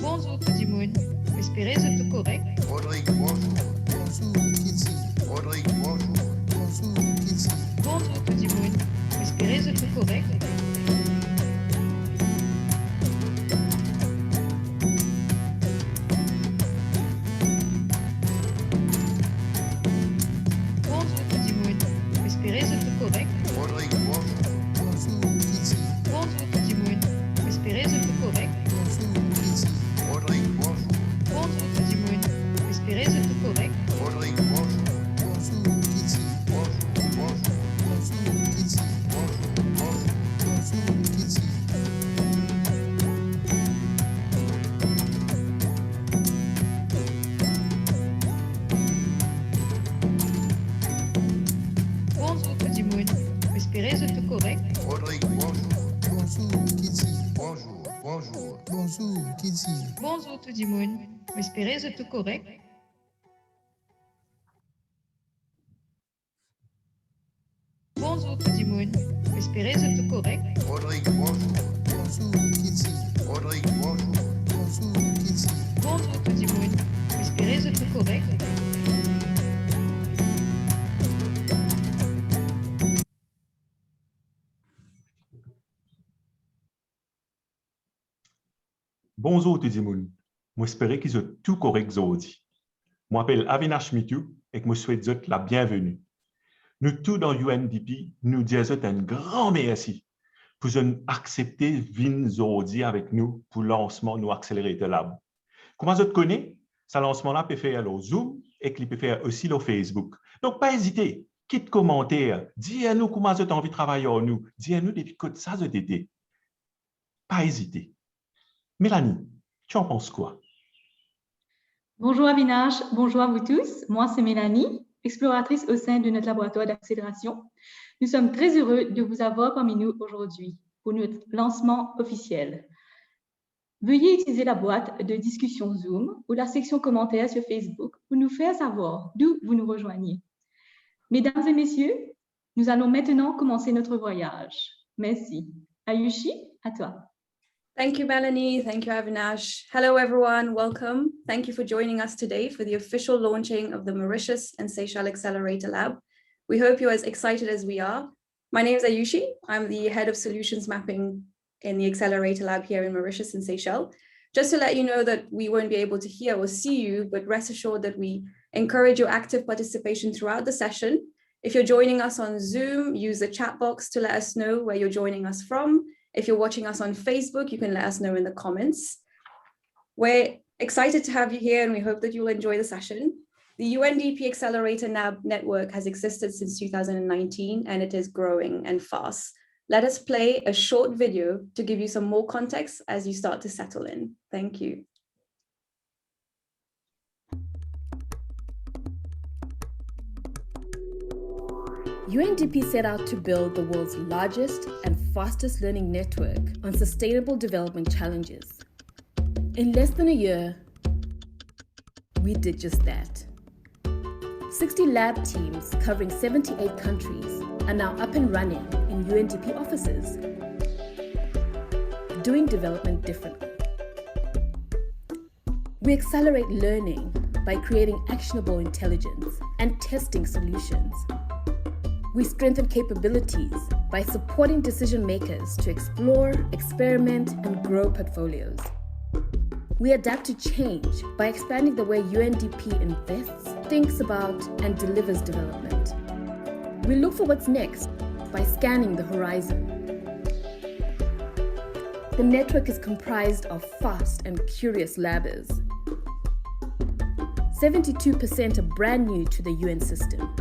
Bonjour tout le monde. Espérez que c'est correct. Rodrigue, bonjour. Bonjour, Kitty. Rodrigue, bonjour. Bonjour, Kitty. Bonjour tout le monde. Espérez que c'est correct. Bonjour tout le monde. Espérez que c'est correct. Rodrigue, bonjour. Bonjour, Kitty. Bonjour tout le monde. Espérez que c'est correct. Bonjour, Kitty. Rodrigue, bonjour. Bonjour tout le monde. Espérez que c'est correct. Rodrigue, bonjour. Bonjour, Kitty. Bonjour, bonjour. Bonjour, Kitty. Bonjour, bonjour. Bonjour, Kitty. Bonjour tout le monde. Espérez que c'est correct. Rodrigue, bonjour. Bonjour, Kitty. Bonjour, bonjour. Bonjour, Kitty. Bonjour tout le monde. Espérez que c'est correct. Bonjour tout le monde. Espérez que c'est correct. Rodrigue, bonjour. Bonjour, Kitty. Rodrigue, bonjour. Bonjour, Kitty. Bonjour tout le monde. Espérez que c'est correct. Bonjour tout le monde. Moi, j'espère que vous tout correct aujourd'hui. Je m'appelle Avinash Mithu et je souhaite vous la bienvenue. Nous tous dans Undp, nous disons un grand merci pour accepter de venir aujourd'hui avec nous pour le lancement de nos Accelerator Lab. Comment vous connaissez? Ce lancement-là peut faire au Zoom et qu'il peut faire aussi au Facebook. Donc, pas hésiter, quitte commentaire, dis-nous comment vous avez envie de travailler avec nous, dis-nous des codes ça vous été. Pas hésiter. Mélanie, tu en penses quoi? Bonjour Avinash, bonjour à vous tous. Moi, c'est Mélanie, exploratrice au sein de notre laboratoire d'accélération. Nous sommes très heureux de vous avoir parmi nous aujourd'hui pour notre lancement officiel. Veuillez utiliser la boîte de discussion Zoom ou la section commentaires sur Facebook pour nous faire savoir d'où vous nous rejoignez. Mesdames et messieurs, nous allons maintenant commencer notre voyage. Merci. Ayushi, à toi. Thank you, Melanie. Thank you, Avinash. Hello, everyone. Welcome. Thank you for joining us today for the official launching of the Mauritius and Seychelles Accelerator Lab. We hope you're as excited as we are. My name is Ayushi. I'm the head of solutions mapping in the Accelerator Lab here in Mauritius and Seychelles. Just to let you know that we won't be able to hear or see you, but rest assured that we encourage your active participation throughout the session. If you're joining us on Zoom, use the chat box to let us know where you're joining us from. If you're watching us on Facebook, you can let us know in the comments. We're excited to have you here and we hope that you'll enjoy the session. The UNDP Accelerator network has existed since 2019 and it is growing and fast. Let us play a short video to give you some more context as you start to settle in. Thank you. UNDP set out to build the world's largest and fastest learning network on sustainable development challenges. In less than a year, we did just that. 60 lab teams covering 78 countries are now up and running in UNDP offices, doing development differently. We accelerate learning by creating actionable intelligence and testing solutions. We strengthen capabilities by supporting decision makers to explore, experiment, and grow portfolios. We adapt to change by expanding the way UNDP invests, thinks about, and delivers development. We look for what's next by scanning the horizon. The network is comprised of fast and curious labbers. 72% are brand new to the UN system.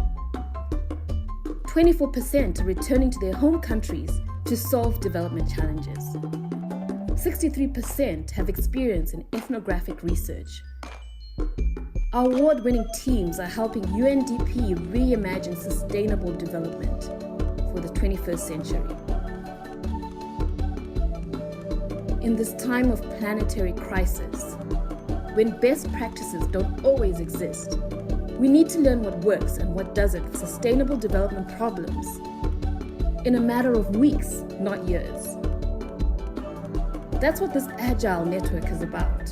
24% are returning to their home countries to solve development challenges. 63% have experience in ethnographic research. Our award-winning teams are helping UNDP reimagine sustainable development for the 21st century. In this time of planetary crisis, when best practices don't always exist, we need to learn what works and what doesn't for sustainable development problems in a matter of weeks, not years. That's what this agile network is about.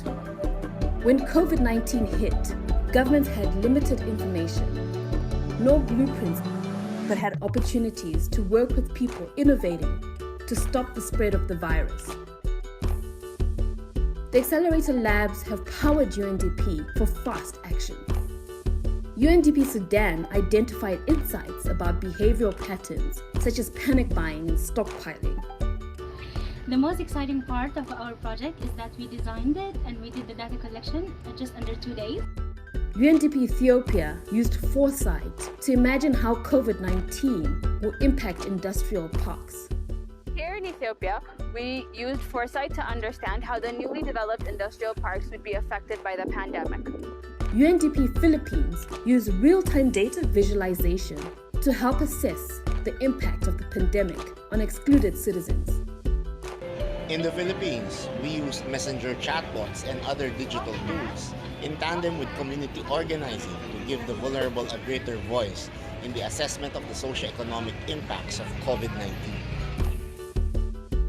When COVID-19 hit, governments had limited information, no blueprints, but had opportunities to work with people innovating to stop the spread of the virus. The Accelerator Labs have powered UNDP for fast action. UNDP Sudan identified insights about behavioral patterns such as panic buying and stockpiling. The most exciting part of our project is that we designed it and we did the data collection in just under 2 days. UNDP Ethiopia used foresight to imagine how COVID-19 will impact industrial parks. Here in Ethiopia, we used foresight to understand how the newly developed industrial parks would be affected by the pandemic. UNDP Philippines used real-time data visualization to help assess the impact of the pandemic on excluded citizens. In the Philippines, we used messenger chatbots and other digital tools in tandem with community organizing to give the vulnerable a greater voice in the assessment of the socio-economic impacts of COVID-19.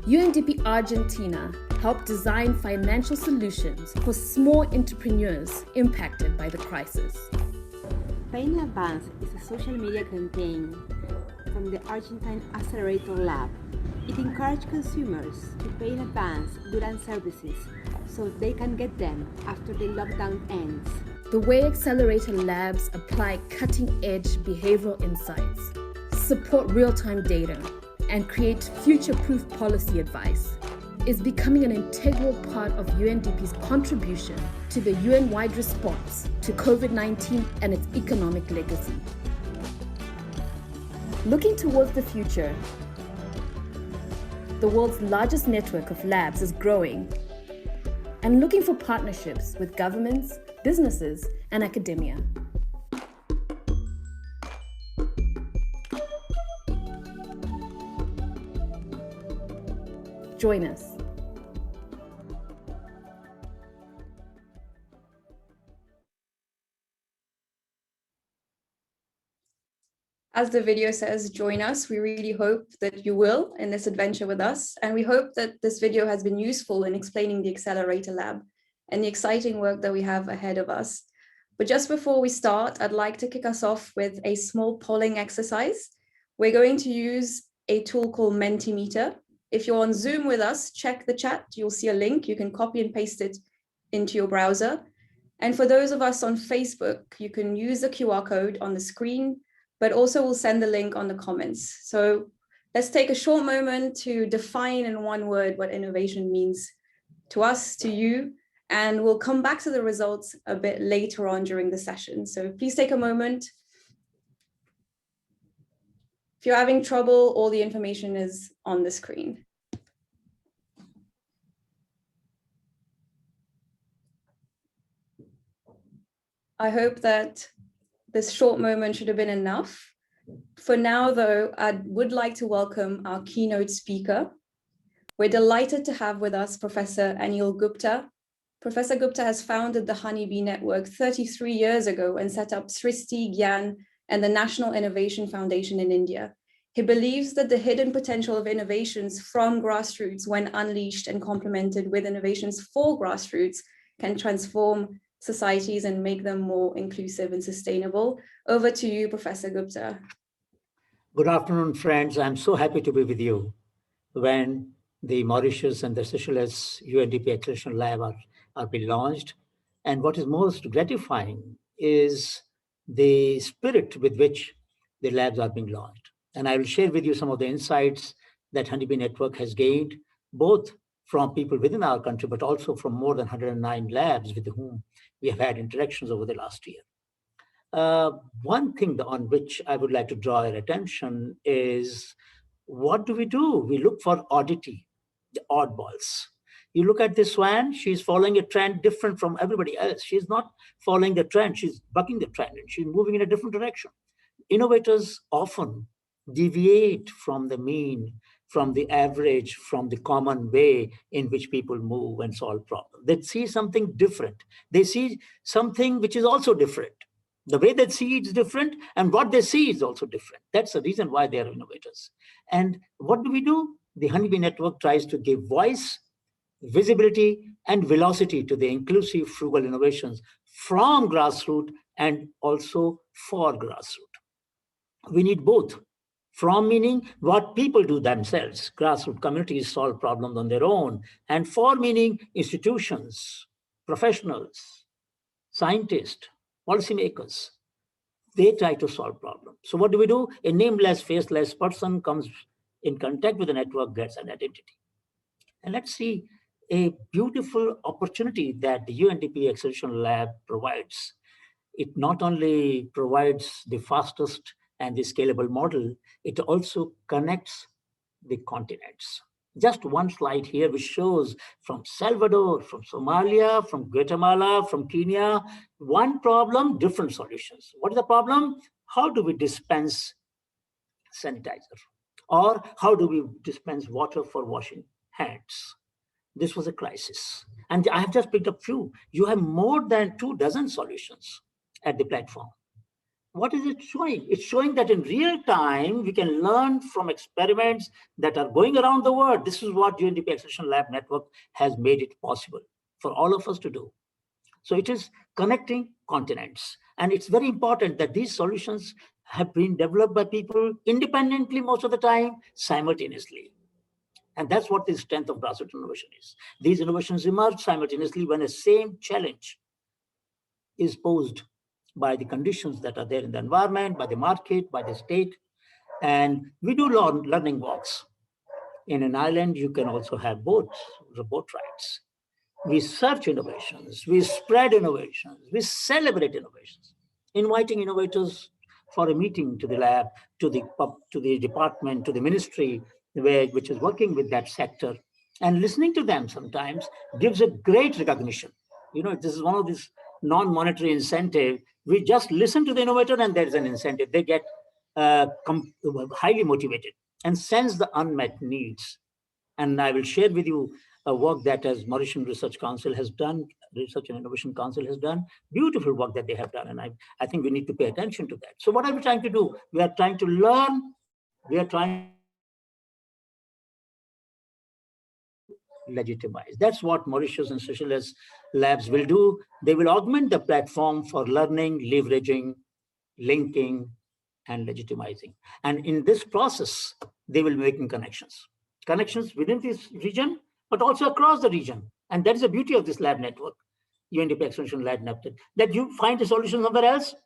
UNDP Argentina helped design financial solutions for small entrepreneurs impacted by the crisis. Pay in Advance is a social media campaign from the Argentine Accelerator Lab. It encouraged consumers to pay in advance goods and services so they can get them after the lockdown ends. The way Accelerator Labs apply cutting-edge behavioral insights, support real-time data, and create future-proof policy advice is becoming an integral part of UNDP's contribution to the UN-wide response to COVID-19 and its economic legacy. Looking towards the future, the world's largest network of labs is growing and looking for partnerships with governments, businesses, and academia. Join us. As the video says, join us. We really hope that you will in this adventure with us. And we hope that this video has been useful in explaining the Accelerator Lab and the exciting work that we have ahead of us. But just before we start, I'd like to kick us off with a small polling exercise. We're going to use a tool called Mentimeter. If you're on Zoom with us, check the chat. You'll see a link. You can copy and paste it into your browser. And for those of us on Facebook, you can use the QR code on the screen, but also we'll send the link on the comments. So let's take a short moment to define in one word what innovation means to us, to you, and we'll come back to the results a bit later on during the session. So please take a moment. If you're having trouble, all the information is on the screen. I hope that this short moment should have been enough. For now, though, I would like to welcome our keynote speaker. We're delighted to have with us Professor Anil Gupta. Professor Gupta has founded the Honeybee Network 33 years ago and set up Srishti Gyan and the National Innovation Foundation in India. He believes that the hidden potential of innovations from grassroots, when unleashed and complemented with innovations for grassroots, can transform societies and make them more inclusive and sustainable. Over to you, Professor Gupta. Good afternoon, friends. I'm so happy to be with you. When the Mauritius and the Seychelles UNDP Acceleration Lab are being launched. And what is most gratifying is the spirit with which the labs are being launched. And I will share with you some of the insights that Honeybee Network has gained, both from people within our country, but also from more than 109 labs with whom we have had interactions over the last year. One thing on which I would like to draw your attention is, what do? We look for oddity, the oddballs. You look at this swan, she's following a trend different from everybody else. She's not following the trend, she's bucking the trend and she's moving in a different direction. Innovators often deviate from the mean, from the average, from the common way in which people move and solve problems. They see something different. They see something which is also different. The way they see it's different, and what they see is also different. That's the reason why they are innovators. And what do? The Honeybee Network tries to give voice visibility, and velocity to the inclusive, frugal innovations from grassroots and also for grassroots. We need both. From meaning what people do themselves, grassroots communities solve problems on their own, and for meaning institutions, professionals, scientists, policymakers, they try to solve problems. So what do? A nameless, faceless person comes in contact with the network, gets an identity. And let's see a beautiful opportunity that the UNDP Acceleration Lab provides. It not only provides the fastest and the scalable model, it also connects the continents. Just one slide here which shows from Salvador, from Somalia, from Guatemala, from Kenya, one problem, different solutions. What is the problem? How do we dispense sanitizer? Or how do we dispense water for washing hands? This was a crisis. And I have just picked up few. You have more than 24 solutions at the platform. What is it showing? It's showing that in real time, we can learn from experiments that are going around the world. This is what UNDP Acceleration Lab Network has made it possible for all of us to do. So it is connecting continents. And it's very important that these solutions have been developed by people independently most of the time, simultaneously. And that's what the strength of grassroots innovation is. These innovations emerge simultaneously when a same challenge is posed by the conditions that are there in the environment, by the market, by the state. And we do learning walks. In an island, you can also have boat rides. We search innovations, we spread innovations, we celebrate innovations, inviting innovators for a meeting to the lab, to the department, to the ministry, which is working with that sector. And listening to them sometimes gives a great recognition. You know, this is one of these non-monetary incentive. We just listen to the innovator and there's an incentive. They get highly motivated and sense the unmet needs. And I will share with you a work that as Mauritian Research Council has done, Research and Innovation Council has done, beautiful work that they have done. And I think we need to pay attention to that. So what are we trying to do? We are trying to learn, we are trying legitimize. That's what Mauritius and Seychelles labs will do. They will augment the platform for learning, leveraging, linking, and legitimizing. And in this process, they will be making connections within this region, but also across the region. And that is the beauty of this lab network, UNDP Extension Lab Network, that you find a solution somewhere else.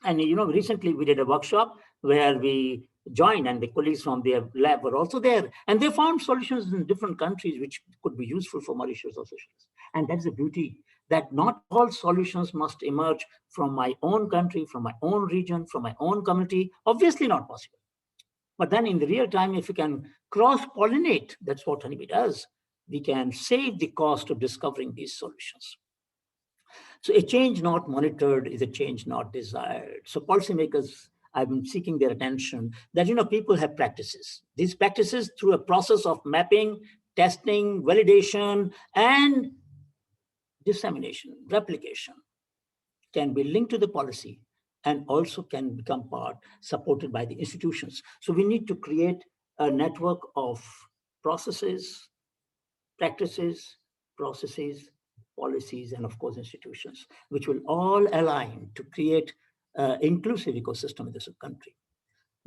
And you know, recently we did a workshop where we joined, and the colleagues from their lab were also there, and they found solutions in different countries which could be useful for Mauritius or Seychelles. And that's the beauty, that not all solutions must emerge from my own country, from my own region, from my own community. Obviously not possible. But then in the real time, if we can cross-pollinate, that's what Honeybee does, we can save the cost of discovering these solutions. So a change not monitored is a change not desired. So policymakers, I've been seeking their attention that, you know, people have practices. These practices, through a process of mapping, testing, validation, and dissemination, replication, can be linked to the policy and also can become supported by the institutions. So we need to create a network of processes, practices, processes, policies, and of course institutions, which will all align to create an inclusive ecosystem in this country.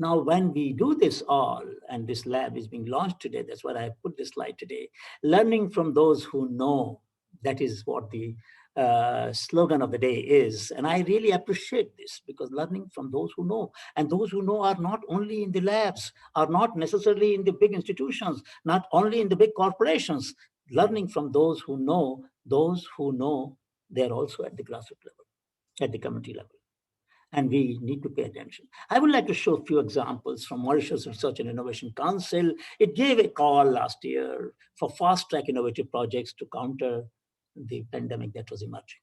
Now, when we do this all, and this lab is being launched today, that's why I put this slide today, learning from those who know, that is what the slogan of the day is. And I really appreciate this, because learning from those who know, and those who know are not only in the labs, are not necessarily in the big institutions, not only in the big corporations, learning from those who know, they're also at the grassroots level, at the community level. And we need to pay attention. I would like to show a few examples from Mauritius Research and Innovation Council. It gave a call last year for fast-track innovative projects to counter the pandemic that was emerging.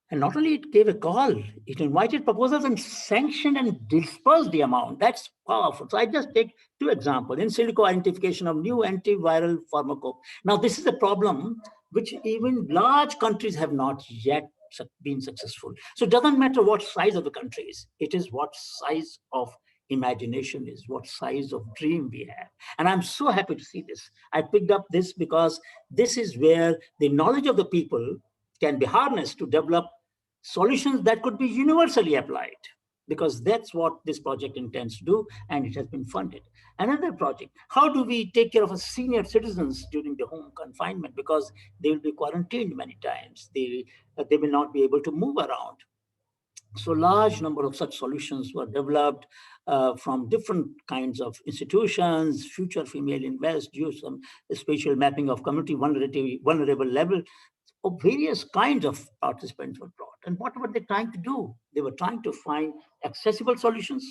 And not only it gave a call, it invited proposals and sanctioned and dispersed the amount. That's powerful. So I just take two examples. In silico identification of new antiviral pharmacope. Now, this is a problem which even large countries have not yet been successful. So it doesn't matter what size of the country is, it is what size of imagination is, what size of dream we have. And I'm so happy to see this. I picked up this because this is where the knowledge of the people can be harnessed to develop solutions that could be universally applied, because that's what this project intends to do, and it has been funded. Another project, how do we take care of our senior citizens during the home confinement, because they will be quarantined many times. They will not be able to move around. So large number of such solutions were developed from different kinds of institutions. Future Female Invest used some spatial mapping of community vulnerable level. Of various kinds of participants were brought. And what were they trying to do? They were trying to find accessible solutions,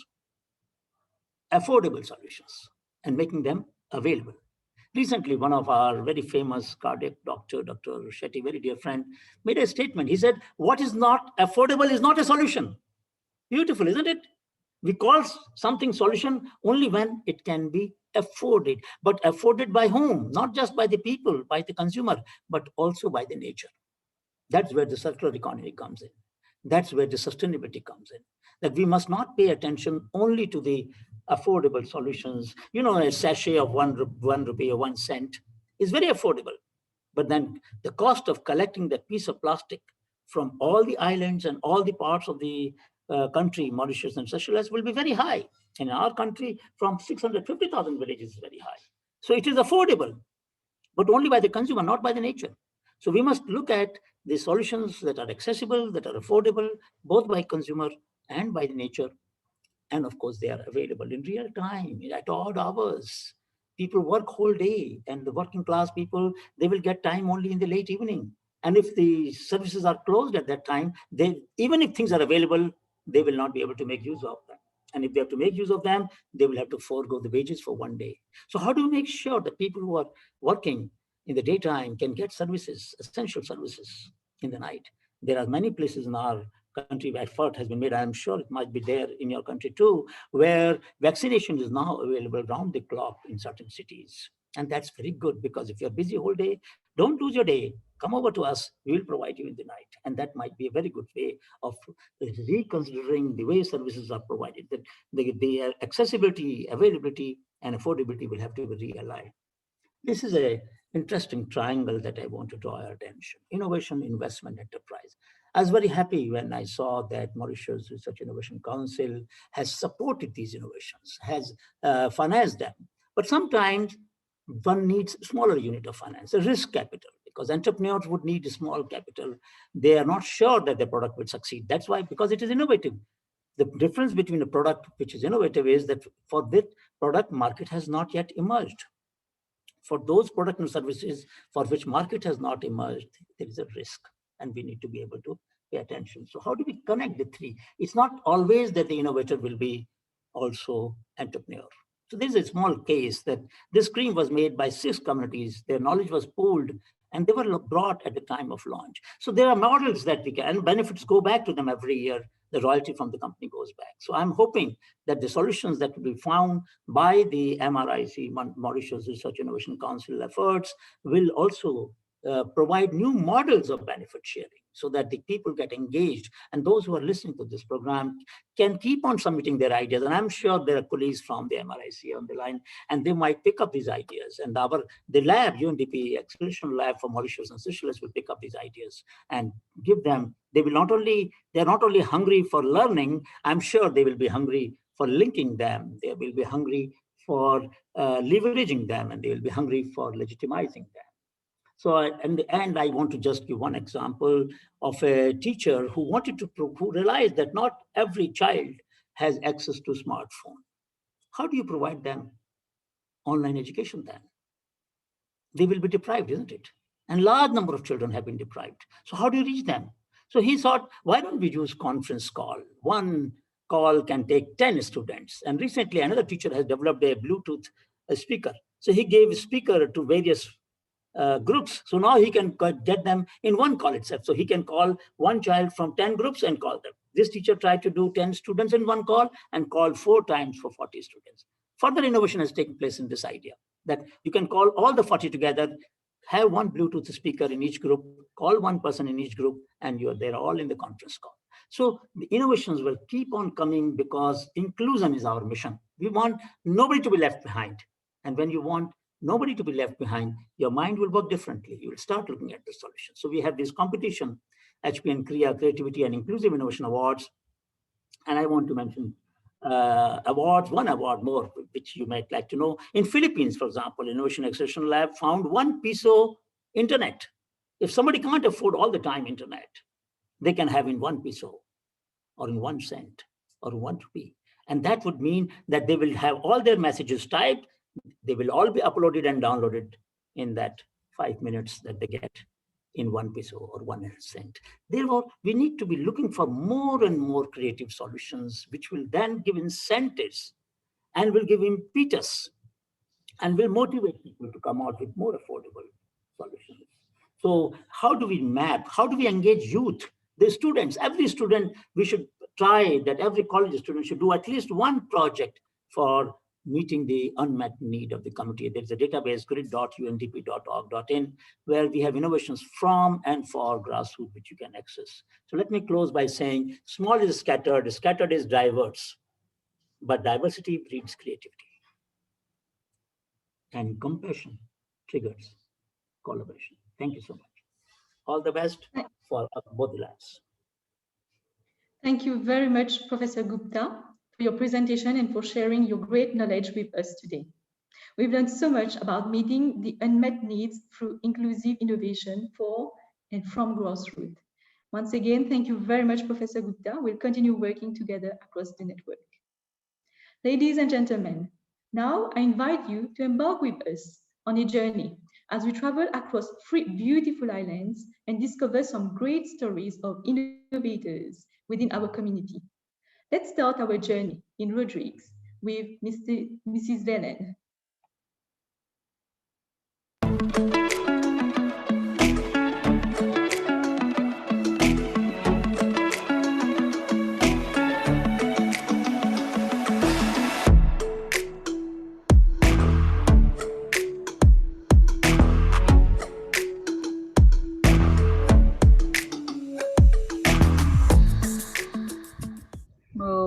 affordable solutions, and making them available. Recently, one of our very famous cardiac doctor, Dr. Shetty, very dear friend, made a statement. He said, what is not affordable is not a solution. Beautiful, isn't it? We call something solution only when it can be afforded, but afforded by whom? Not just by the people, by the consumer, but also by the nature. That's where the circular economy comes in. That's where the sustainability comes in. That we must not pay attention only to the affordable solutions. You know, a sachet of one rupee or 1 cent is very affordable. But then the cost of collecting that piece of plastic from all the islands and all the parts of the country, Mauritius and Seychelles, will be very high. In our country, from 650,000 villages is very high. So it is affordable, but only by the consumer, not by the nature. So we must look at the solutions that are accessible, that are affordable, both by consumer and by the nature. And of course, they are available in real time, at odd hours. People work whole day, and the working class people, they will get time only in the late evening. And if the services are closed at that time, even if things are available, they will not be able to make use of them. And if they have to make use of them, they will have to forego the wages for one day. So how do we make sure that people who are working in the daytime can get services, essential services in the night? There are many places in our country where effort has been made. I'm sure it might be there in your country too, where vaccination is now available round the clock in certain cities. And that's very good, because if you're busy whole day, don't lose your day. Come over to us, we will provide you in the night. And that might be a very good way of reconsidering the way services are provided, that the accessibility, availability, and affordability will have to be realigned. This is an interesting triangle that I want to draw your attention. Innovation, investment, enterprise. I was very happy when I saw that Mauritius Research Innovation Council has supported these innovations, has financed them. But sometimes one needs a smaller unit of finance, a risk capital, because entrepreneurs would need a small capital. They are not sure that their product will succeed. That's why, because it is innovative. The difference between a product which is innovative is that for that product, market has not yet emerged. For those products and services for which market has not emerged, there is a risk, and we need to be able to pay attention. So how do we connect the three? It's not always that the innovator will be also entrepreneur. So this is a small case that this screen was made by 6 communities. Their knowledge was pooled, and they were brought at the time of launch. So there are models that we can, and benefits go back to them every year. The royalty from the company goes back. So I'm hoping that the solutions that will be found by the MRIC, Mauritius Research Innovation Council efforts, will also provide new models of benefit sharing, so that the people get engaged, and those who are listening to this program can keep on submitting their ideas. And I'm sure there are colleagues from the MRIC on the line, and they might pick up these ideas. And the lab, Undp Acceleration Lab for Mauritius and Seychelles, will pick up these ideas and give them. They're not only hungry for learning, I'm sure they will be hungry for linking them. They will be hungry for leveraging them, and they will be hungry for legitimizing them. So, and I want to just give one example of a teacher who realized that not every child has access to a smartphone. How do you provide them online education then? They will be deprived, isn't it? And large number of children have been deprived. So how do you reach them? So he thought, why don't we use conference call? One call can take 10 students. And recently another teacher has developed a Bluetooth speaker. So he gave a speaker to various groups. So now he can get them in one call itself. So he can call one child from 10 groups and call them. This teacher tried to do 10 students in one call and called 4 times for 40 students. Further innovation has taken place in this idea that you can call all the 40 together, have one Bluetooth speaker in each group, call one person in each group, and they're all in the conference call. So the innovations will keep on coming because inclusion is our mission. We want nobody to be left behind. And when you want nobody to be left behind, your mind will work differently. You will start looking at the solution. So we have this competition, HPN Kriya Creativity and Inclusive Innovation Awards. And I want to mention awards, one award more, which you might like to know. In Philippines, for example, Innovation Acceleration Lab found 1 peso internet. If somebody can't afford all the time internet, they can have in 1 peso or in 1 cent or 1 rupee. And that would mean that they will have all their messages typed. They will all be uploaded and downloaded in that 5 minutes that they get in 1 peso or 1 cent. Therefore, we need to be looking for more and more creative solutions, which will then give incentives and will give impetus and will motivate people to come out with more affordable solutions. So how do we map? How do we engage youth? The students, every student, we should try that every college student should do at least one project for meeting the unmet need of the community. There's a database, grid.undp.org.in, where we have innovations from and for grassroots, which you can access. So let me close by saying, small is scattered is diverse, but diversity breeds creativity. And compassion triggers collaboration. Thank you so much. All the best for both the labs. Thank you very much, Professor Gupta, for your presentation and for sharing your great knowledge with us today. We've learned so much about meeting the unmet needs through inclusive innovation for and from grassroots. Once again, thank you very much, Professor Gupta. We'll continue working together across the network. Ladies and gentlemen, now I invite you to embark with us on a journey as we travel across 3 beautiful islands and discover some great stories of innovators within our community. Let's start our journey in Rodrigues with Mrs. Velen.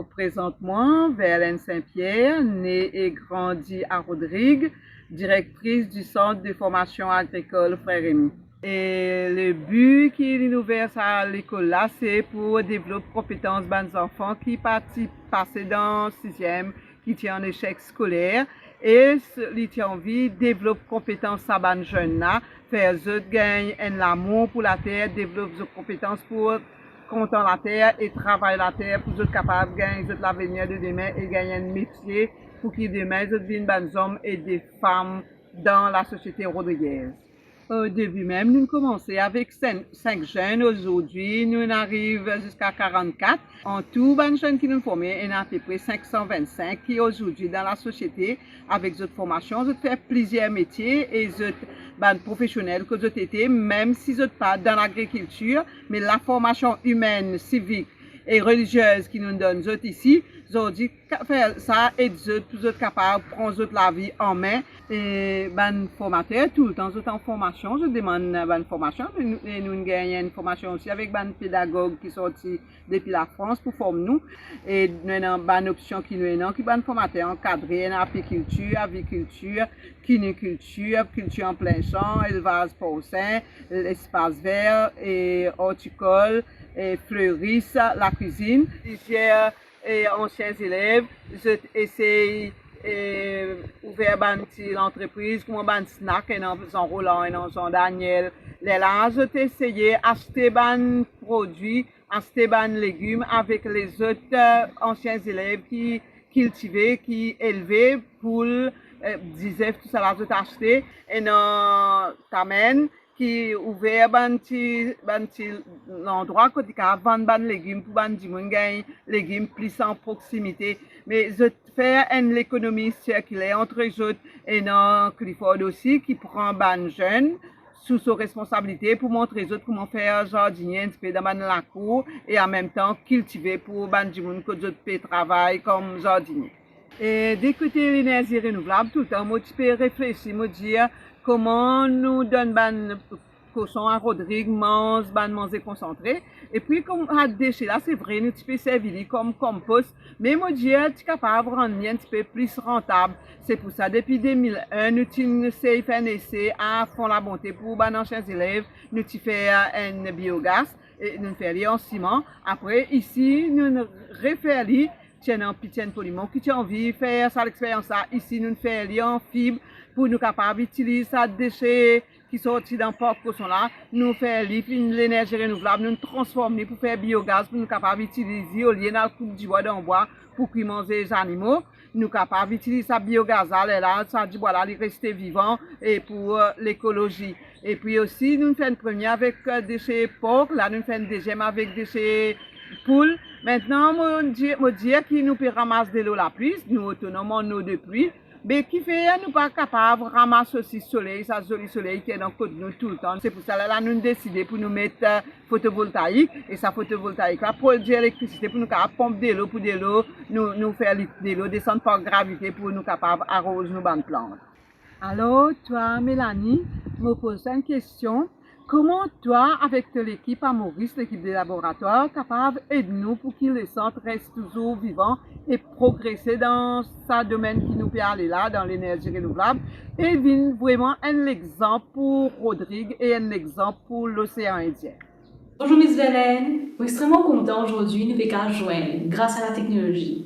Présentement, Verlaine Saint-Pierre, née et grandie à Rodrigue, directrice du Centre de formation agricole Frère Rémy. Et le but qui nous verse à l'école là, c'est pour développer compétences des enfants qui participent passer dans 6e, qui tient en échec scolaire. Et ils ont envie de développer compétences à des jeunes là, faire eux gagner un amour pour la terre, développer des compétences pour compter la terre et travailler la terre pour être capable de gagner l'avenir de demain et gagner un métier pour qu'ils demain deviennent des hommes et des femmes dans la société rodriguaise. Au début même, nous commençons avec 5 jeunes. Aujourd'hui, nous arrivons jusqu'à 44. En tout, les jeunes qui nous forment, il y a à peu près 525 qui aujourd'hui dans la société, avec cette formation, ils font plusieurs métiers et les professionnels que vous été, même si vous n'êtes pas dans l'agriculture, mais la formation humaine, civique et religieuse qui nous donne ici, ils ont dit faire ça et vous êtes capable de prendre la vie en main. Et ben formateur tout le temps vous êtes en formation, je demande une formation et nous gagnons une formation aussi avec ben pédagogue qui sorti depuis la France pour former nous et nous avons une option qui nous est qui ben formateur encadré en apiculture, aviculture, quiniculture, culture en plein champ, élevage porcin, l'espace vert et horticole et fleuriste, la cuisine. J'ai anciens élèves, j'essaie ouvert l'entreprise comme un snack et dans Roland et dans Jean Daniel. Là, j'ai essayé d'acheter des produits, acheter des légumes avec les autres anciens élèves qui cultivaient, qui élevaient poules, disaient tout ça là, j'ai acheté et dans Tamen qui ouvert l'endroit côté qui vend des légumes pour des légumes plus en proximité. Mais je fais une économie circulaire entre les autres et dans Clifford aussi qui prend des jeunes sous sa responsabilité pour montrer aux autres comment faire jardinier un peu dans la cour et en même temps cultiver pour des gens que d'autres peuvent travailler comme jardinier. Et d'écouter l'énergie renouvelable tout le temps, moi je peux réfléchir, me dire comment nous donne ban cochon à Rodrigue, mange, ban manger concentré. Et puis, comme à déchets là, c'est vrai, nous peux servir comme compost. Mais moi, je suis capable de rendre un petit peu plus rentable. C'est pour ça, depuis 2001, nous avons fait un essai à fond la bonté pour nos chers élèves. Nous avons fait un biogaz, et nous faisons en ciment. Après, ici, nous refaisons un petit polymon qui a envie de faire ça l'expérience là. Ici, nous faisons en fibre pour nous capables d'utiliser ça déchets qui sont sortis dans le parc cochon là. Nous faisons l'énergie renouvelable, nous transformer pour faire biogaz pour nous capables d'utiliser au lieu de coupe du bois dans le bois pour qu'ils mangent les animaux. Nous capables d'utiliser ça biogaz là, ça du bois là, il reste vivant et pour l'écologie. Et puis aussi, nous faisons une première avec déchets porc, là nous faisons une deuxième avec déchets poules. Maintenant, je dis que nous pouvons ramasser de l'eau la pluie, nous autonomes en eau de pluie, mais qui fait nous pas capables de ramasser aussi le soleil, ça joli soleil qui est dans le côté de nous tout le temps. C'est pour ça que nous avons décidé pour nous mettre photovoltaïque, et ça photovoltaïque là produit l'électricité pour nous capables pomper de l'eau pour de l'eau, nous faire de l'eau descendre par gravité pour nous capables arroser nos bandes plantes. Alors, toi, Mélanie, me pose une question. Comment toi, avec l'équipe à Maurice, l'équipe des laboratoires, capable d'aider-nous pour que le centre reste toujours vivant et progresser dans ce domaine qui nous peut aller là, dans l'énergie renouvelable, et vient vraiment un exemple pour Rodrigue et un exemple pour l'océan Indien. Bonjour Miss Vélène, je suis extrêmement content aujourd'hui de nous faire joindre grâce à la technologie.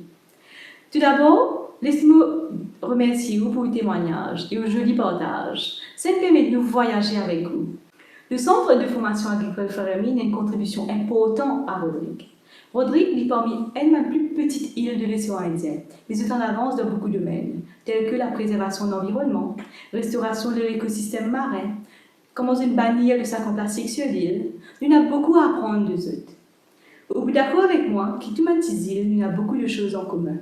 Tout d'abord, laissez-moi remercier vous pour le témoignage et le joli partage. Ça me permet de nous voyager avec vous. Le Centre de formation agricole Ferremi a une contribution importante à Rodrigue. Rodrigue vit parmi elle-même plus petite île de l'océan Indien, mais est en avance dans beaucoup de domaines, tels que la préservation de l'environnement, restauration de l'écosystème marin, comment une bannir le sac en plastique sur l'île. Nous avons beaucoup à apprendre d'eux autres. Vous êtes d'accord avec moi que tout ces îles, nous avons beaucoup de choses en commun.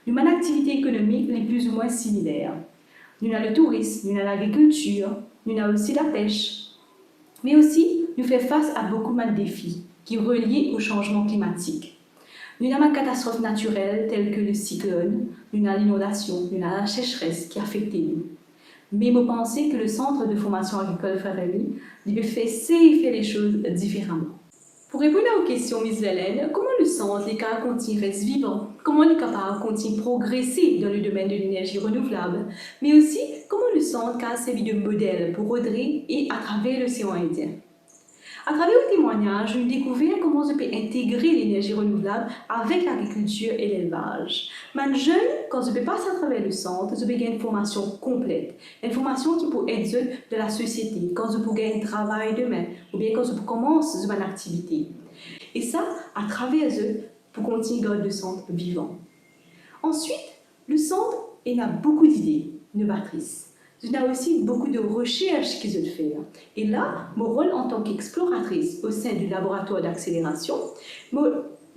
Nous avons une activité économique les plus ou moins similaires. Nous avons le tourisme, nous avons l'agriculture, nous avons aussi la pêche. Mais aussi, nous faisons face à beaucoup de défis qui sont reliés au changement climatique. Nous avons une catastrophe naturelle telle que le cyclone, nous avons l'inondation, nous avons la sécheresse qui affecte nous. Mais je pense que le Centre de formation agricole Ferremi peut faire les choses différemment. Pour répondre aux questions, Miss Vélène, comment le centre est capable de continuer reste vivant? Comment il est capable de continuer progresser dans le domaine de l'énergie renouvelable? Mais aussi, comment le centre a servi de modèle pour Rodrigue et à travers l'océan Indien? À travers le témoignage, nous découvrons comment on peut intégrer l'énergie renouvelable avec l'agriculture et l'élevage. Man jeune, quand je peux passer à travers le centre, je peux gagner une formation complète. Une formation qui peut aider de la société, quand je peux gagner un travail demain, ou bien quand je commence une activité. Et ça, à travers eux, pour continuer à garder le centre vivant. Ensuite, le centre a beaucoup d'idées novatrices. Il y a aussi beaucoup de recherches qu'ils ont fait. Et là, mon rôle en tant qu'exploratrice au sein du laboratoire d'accélération,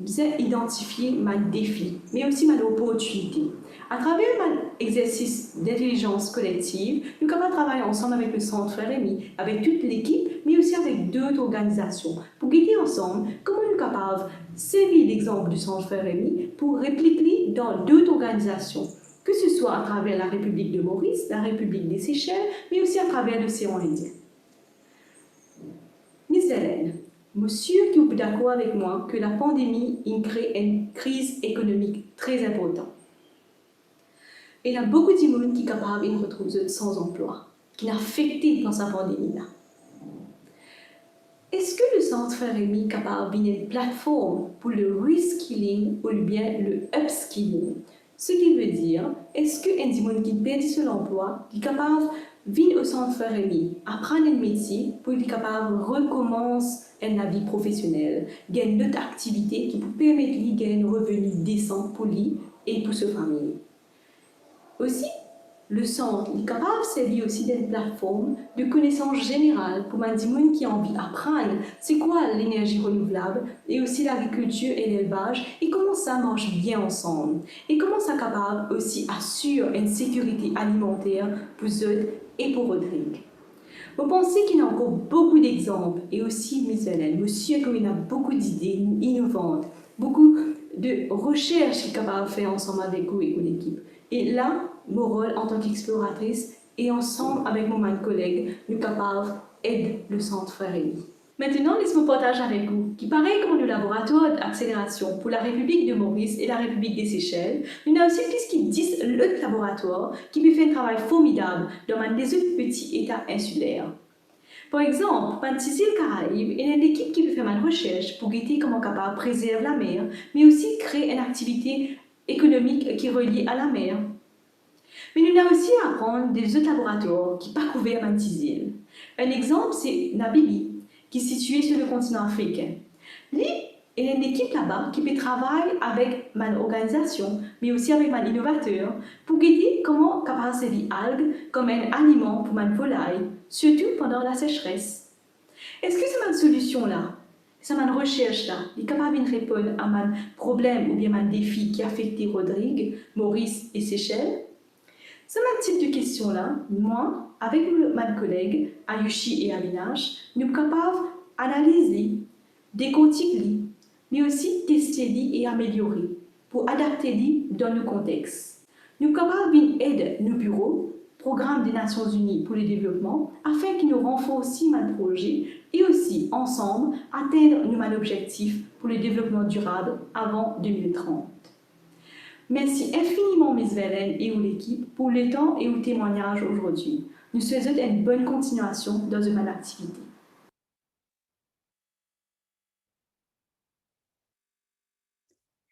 j'ai identifié mes défis, mais aussi mes opportunités. À travers mon exercice d'intelligence collective, nous sommes capables de travailler ensemble avec le Centre Ferremi, avec toute l'équipe, mais aussi avec d'autres organisations, pour guider ensemble comment nous sommes capables de servir l'exemple du Centre Ferremi pour répliquer dans d'autres organisations, que ce soit à travers la République de Maurice, la République des Seychelles, mais aussi à travers l'océan Indien. Miss Hélène, je suis sûre que vous êtes d'accord avec moi que la pandémie a créé une crise économique très importante. Il y a beaucoup de gens qui sont capables de se retrouver sans emploi, qui sont affectés dans cette pandémie-là. Est-ce que le Centre Ferremi est capable d'une une plateforme pour le reskilling ou bien le upskilling? Ce qui veut dire, est-ce qu'un gens qui perd son emploi est capable de venir au Centre Ferremi, apprendre un métier pour être capable de recommencer une vie professionnelle, gagner une autre activité qui peut permettre de gagner un revenu décent pour lui et pour sa famille? Aussi, le centre est capable de servir aussi d'une plateforme de connaissances générales pour les gens qui ont envie d'apprendre c'est quoi l'énergie renouvelable et aussi l'agriculture et l'élevage et comment ça marche bien ensemble et comment ça est capable aussi d'assurer une sécurité alimentaire pour eux et pour Rodrigue. Vous pensez qu'il y a encore beaucoup d'exemples et aussi, Miss Hélène, monsieur, qu'il y a beaucoup d'idées innovantes, beaucoup de recherches qu'il est capable de faire ensemble avec vous et l'équipe. Et là, mon rôle en tant qu'exploratrice et ensemble avec mon collègue, nous capables d'aider le centre Frérémy. Maintenant, laisse-moi partager avec vous, qui pareil comme le laboratoire d'accélération pour la République de Maurice et la République des Seychelles, nous avons aussi plus qui 10 autres laboratoires qui peuvent faire un travail formidable dans les autres petits États insulaires. Par exemple, dans Sicile Caraïbes, il y a une équipe qui peut faire une recherche pour guetter comment capable préserver la mer, mais aussi créer une activité économique qui est reliée à la mer. Mais nous avons aussi à apprendre des autres laboratoires qui ne sont pas couverts dans Sicile. Un exemple, c'est Namibie, qui est situé sur le continent africain. Lui, il y a une équipe là-bas qui peut travailler avec ma organisation, mais aussi avec mon innovateur, pour guider comment capable servir algues comme un aliment pour ma volaille, surtout pendant la sécheresse. Est-ce que c'est ma solution-là, c'est ma recherche-là, est capable de répondre à mon problème ou bien mon défi qui affecte Rodrigue, Maurice et Seychelles? C'est un type de question-là, moi, avec mes collègues, Ayushi et Avinash, nous sommes capables d'analyser, décortiquer, mais aussi tester et améliorer pour adapter dans nos contextes. Nous sommes capables d'aider nos bureaux, programme des Nations Unies pour le développement, afin qu'ils nous renforcent nos projets et aussi, ensemble, atteindre nos objectifs pour le développement durable avant 2030. Merci infiniment, Miss Velen et l'équipe, pour le temps et le témoignage aujourd'hui. Nous souhaitons une bonne continuation dans une activité.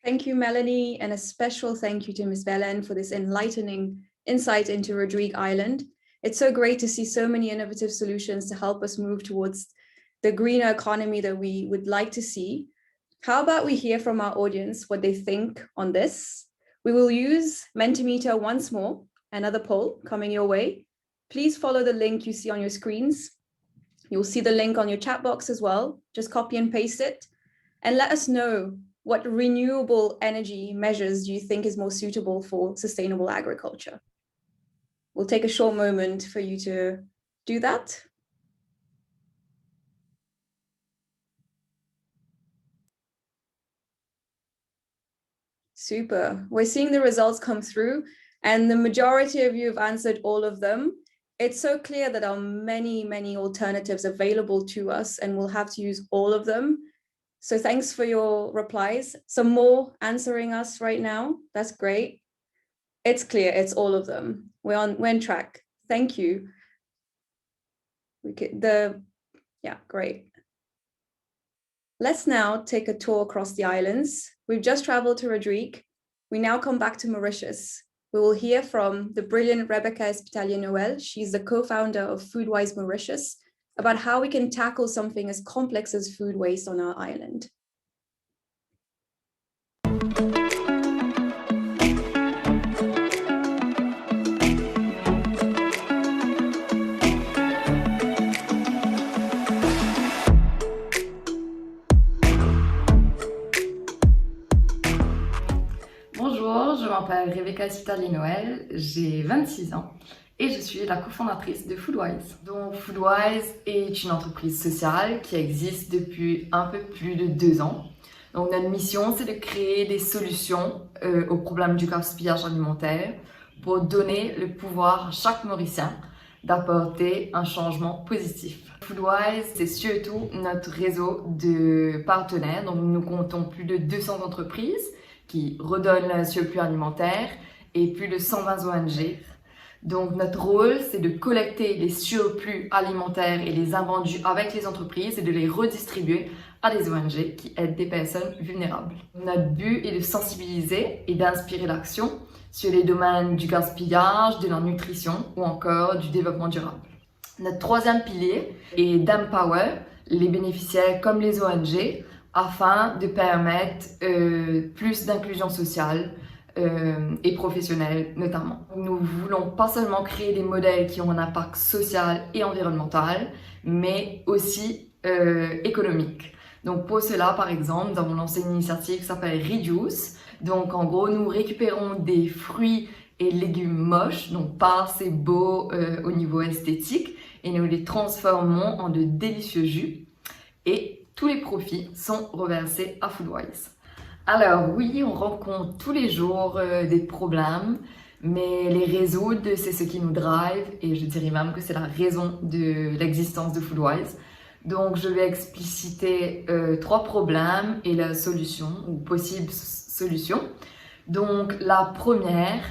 Thank you, Melanie, and a special thank you to Ms. Velen for this enlightening insight into Rodrigue Island. It's so great to see so many innovative solutions to help us move towards the greener economy that we would like to see. How about we hear from our audience what they think on this? We will use Mentimeter once more, another poll coming your way. Please follow the link you see on your screens. You'll see the link on your chat box as well. Just copy and paste it and let us know what renewable energy measures do you think is more suitable for sustainable agriculture. We'll take a short moment for you to do that. Super. We're seeing the results come through and the majority of you have answered all of them. It's so clear that there are many, many alternatives available to us and we'll have to use all of them. So thanks for your replies. Some more answering us right now. That's great. It's clear, it's all of them. We're on track. Thank you. Yeah, great. Let's now take a tour across the islands. We've just traveled to Rodrigue. We now come back to Mauritius. We will hear from the brilliant Rebecca Espitalier-Noel. She's the co-founder of Foodwise Mauritius, about how we can tackle something as complex as food waste on our island. Bonjour, je m'appelle Rebecca Espitalier-Noel, j'ai 26 ans. Et je suis la cofondatrice de Foodwise. Donc Foodwise est une entreprise sociale qui existe depuis un peu plus de 2 ans. Donc notre mission, c'est de créer des solutions au problème du gaspillage alimentaire pour donner le pouvoir à chaque Mauricien d'apporter un changement positif. Foodwise, c'est surtout notre réseau de partenaires. Donc nous comptons plus de 200 entreprises qui redonnent le surplus alimentaire et plus de 120 ONG. Donc notre rôle, c'est de collecter les surplus alimentaires et les invendus avec les entreprises et de les redistribuer à des ONG qui aident des personnes vulnérables. Notre but est de sensibiliser et d'inspirer l'action sur les domaines du gaspillage, de la nutrition ou encore du développement durable. Notre troisième pilier est d'empower les bénéficiaires comme les ONG afin de permettre plus d'inclusion sociale et professionnels notamment. Nous voulons pas seulement créer des modèles qui ont un impact social et environnemental, mais aussi économique. Donc pour cela, par exemple, nous avons lancé une initiative qui s'appelle Reduce. Donc en gros, nous récupérons des fruits et légumes moches, donc pas assez beaux au niveau esthétique, et nous les transformons en de délicieux jus. Et tous les profits sont reversés à Foodwise. Alors oui, on rencontre tous les jours des problèmes, mais les résoudre, c'est ce qui nous drive, et je dirais même que c'est la raison de l'existence de Foodwise. Donc, je vais expliciter 3 problèmes et la solution, ou possible solution. Donc, la première,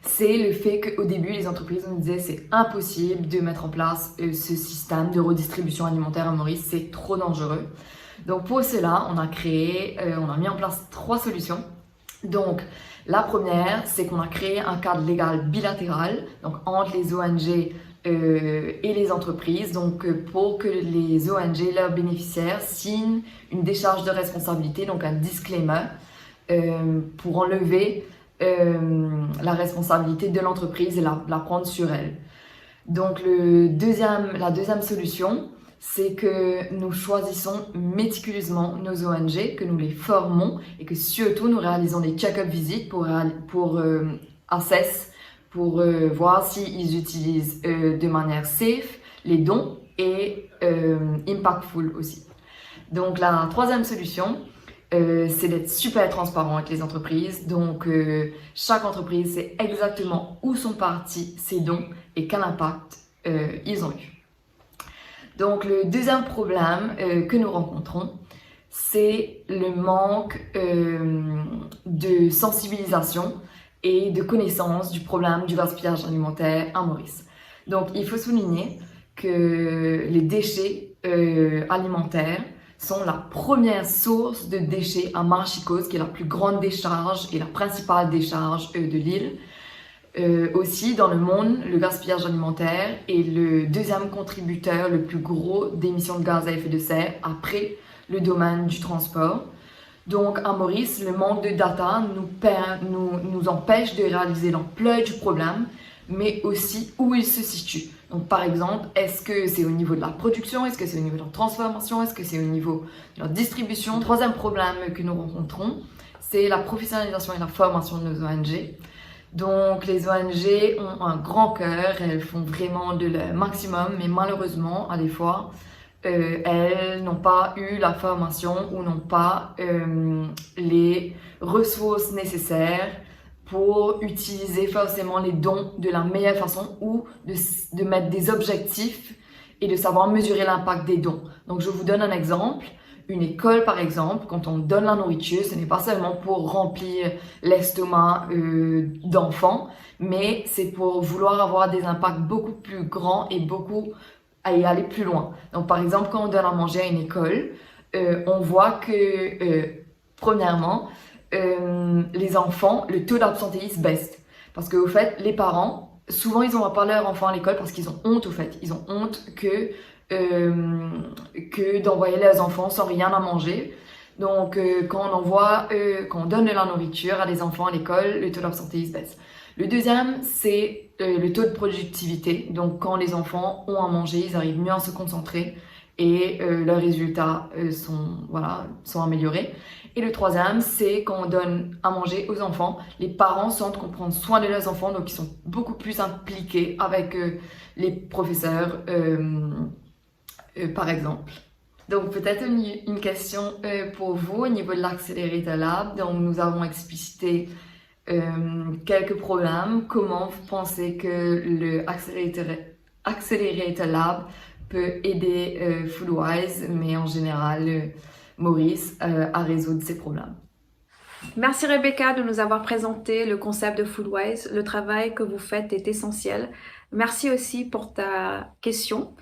c'est le fait qu'au début, les entreprises nous disaient c'est impossible de mettre en place ce système de redistribution alimentaire à Maurice, c'est trop dangereux. Donc, pour cela, on a mis en place 3 solutions. Donc, la première, c'est qu'on a créé un cadre légal bilatéral, donc entre les ONG et les entreprises, donc pour que les ONG, leurs bénéficiaires, signent une décharge de responsabilité, donc un disclaimer, pour enlever la responsabilité de l'entreprise et la prendre sur elle. Donc la deuxième solution, c'est que nous choisissons méticuleusement nos ONG, que nous les formons et que surtout nous réalisons des check-up visites pour assess, pour voir s'ils utilisent de manière safe les dons et impactful aussi. Donc la troisième solution, c'est d'être super transparent avec les entreprises. Donc chaque entreprise sait exactement où sont partis ces dons et quel impact ils ont eu. Donc le deuxième problème que nous rencontrons, c'est le manque de sensibilisation et de connaissance du problème du gaspillage alimentaire à Maurice. Donc il faut souligner que les déchets alimentaires sont la première source de déchets à Mauritius, qui est la plus grande décharge et la principale décharge de l'île. Aussi, dans le monde, le gaspillage alimentaire est le deuxième contributeur le plus gros d'émissions de gaz à effet de serre après le domaine du transport. Donc, à Maurice, le manque de data nous empêche de réaliser l'ampleur du problème, mais aussi où il se situe. Donc, par exemple, est-ce que c'est au niveau de la production? Est-ce que c'est au niveau de la transformation? Est-ce que c'est au niveau de la distribution? Le troisième problème que nous rencontrons, c'est la professionnalisation et la formation de nos ONG. Donc, les ONG ont un grand cœur, elles font vraiment de leur maximum, mais malheureusement, à des fois, elles n'ont pas eu la formation ou n'ont pas les ressources nécessaires pour utiliser forcément les dons de la meilleure façon ou de mettre des objectifs et de savoir mesurer l'impact des dons. Donc, je vous donne un exemple. Une école, par exemple, quand on donne la nourriture, ce n'est pas seulement pour remplir l'estomac d'enfants, mais c'est pour vouloir avoir des impacts beaucoup plus grands et aller plus loin. Donc, par exemple, quand on donne à manger à une école, on voit que, premièrement, les enfants, le taux d'absentéisme baisse. Parce qu'au fait, les parents, souvent, ils n'envoient pas leur enfant à l'école parce qu'ils ont honte, au fait. Ils ont honte que d'envoyer leurs enfants sans rien à manger. Donc, quand on donne de la nourriture à des enfants à l'école, le taux d'absentéisme baisse. Le deuxième, c'est le taux de productivité. Donc, quand les enfants ont à manger, ils arrivent mieux à se concentrer et leurs résultats sont améliorés. Et le troisième, c'est quand on donne à manger aux enfants, les parents sentent qu'on prend soin de leurs enfants, donc ils sont beaucoup plus impliqués avec les professeurs, par exemple. Donc peut-être une question pour vous au niveau de l'Accelerator Lab. Donc nous avons explicité quelques problèmes. Comment vous pensez que le Accelerator Lab peut aider Foodwise, mais en général Maurice, à résoudre ces problèmes? Merci Rebecca de nous avoir présenté le concept de Foodwise. Le travail que vous faites est essentiel. Merci aussi pour ta question.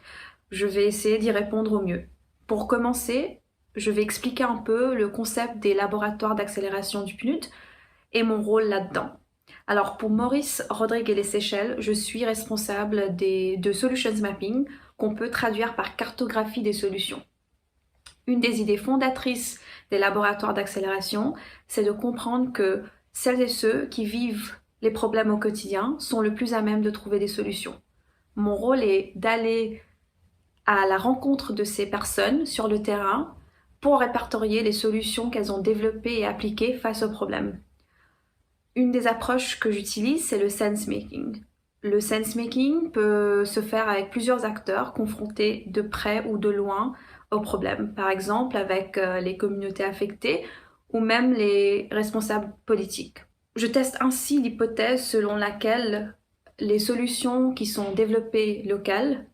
Je vais essayer d'y répondre au mieux. Pour commencer, je vais expliquer un peu le concept des laboratoires d'accélération du PNUD et mon rôle là-dedans. Alors pour Maurice, Rodrigue et les Seychelles, je suis responsable de Solutions Mapping, qu'on peut traduire par cartographie des solutions. Une des idées fondatrices des laboratoires d'accélération, c'est de comprendre que celles et ceux qui vivent les problèmes au quotidien sont le plus à même de trouver des solutions. Mon rôle est d'aller à la rencontre de ces personnes sur le terrain pour répertorier les solutions qu'elles ont développées et appliquées face aux problèmes. Une des approches que j'utilise, c'est le sense-making. Le sense-making peut se faire avec plusieurs acteurs confrontés de près ou de loin aux problèmes. Par exemple, avec les communautés affectées ou même les responsables politiques. Je teste ainsi l'hypothèse selon laquelle les solutions qui sont développées locales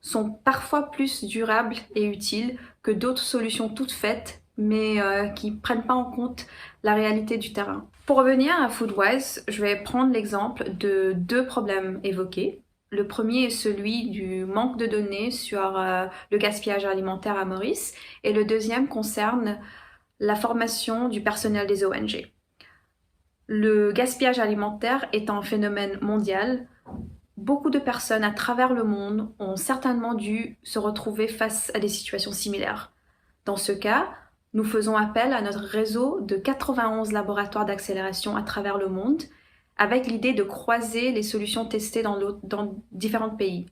sont parfois plus durables et utiles que d'autres solutions toutes faites, mais qui ne prennent pas en compte la réalité du terrain. Pour revenir à Foodwise, je vais prendre l'exemple de 2 problèmes évoqués. Le premier est celui du manque de données sur le gaspillage alimentaire à Maurice, et le deuxième concerne la formation du personnel des ONG. Le gaspillage alimentaire est un phénomène mondial. Beaucoup de personnes à travers le monde ont certainement dû se retrouver face à des situations similaires. Dans ce cas, nous faisons appel à notre réseau de 91 laboratoires d'accélération à travers le monde, avec l'idée de croiser les solutions testées dans différents pays.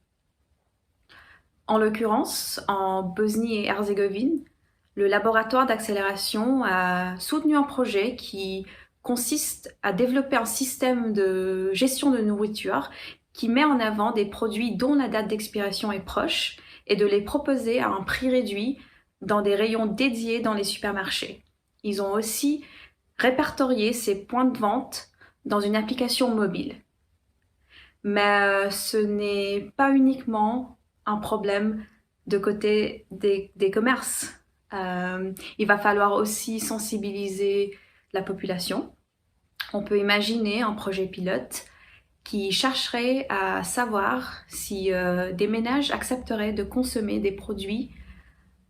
En l'occurrence, en Bosnie et Herzégovine, le laboratoire d'accélération a soutenu un projet qui consiste à développer un système de gestion de nourriture qui met en avant des produits dont la date d'expiration est proche et de les proposer à un prix réduit dans des rayons dédiés dans les supermarchés. Ils ont aussi répertorié ces points de vente dans une application mobile. Mais ce n'est pas uniquement un problème de côté des commerces. Il va falloir aussi sensibiliser la population. On peut imaginer un projet pilote qui chercherait à savoir si des ménages accepteraient de consommer des produits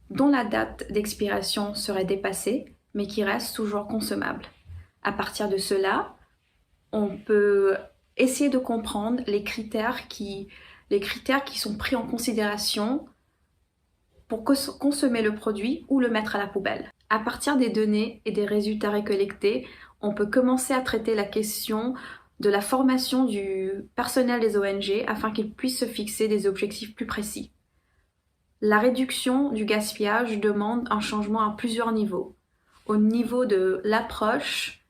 dont la date d'expiration serait dépassée, mais qui restent toujours consommables. À partir de cela, on peut essayer de comprendre les critères qui sont pris en considération pour consommer le produit ou le mettre à la poubelle. À partir des données et des résultats récoltés, on peut commencer à traiter la question de la formation du personnel des ONG afin qu'ils puissent se fixer des objectifs plus précis. La réduction du gaspillage demande un changement à plusieurs niveaux. Au niveau de l'approche,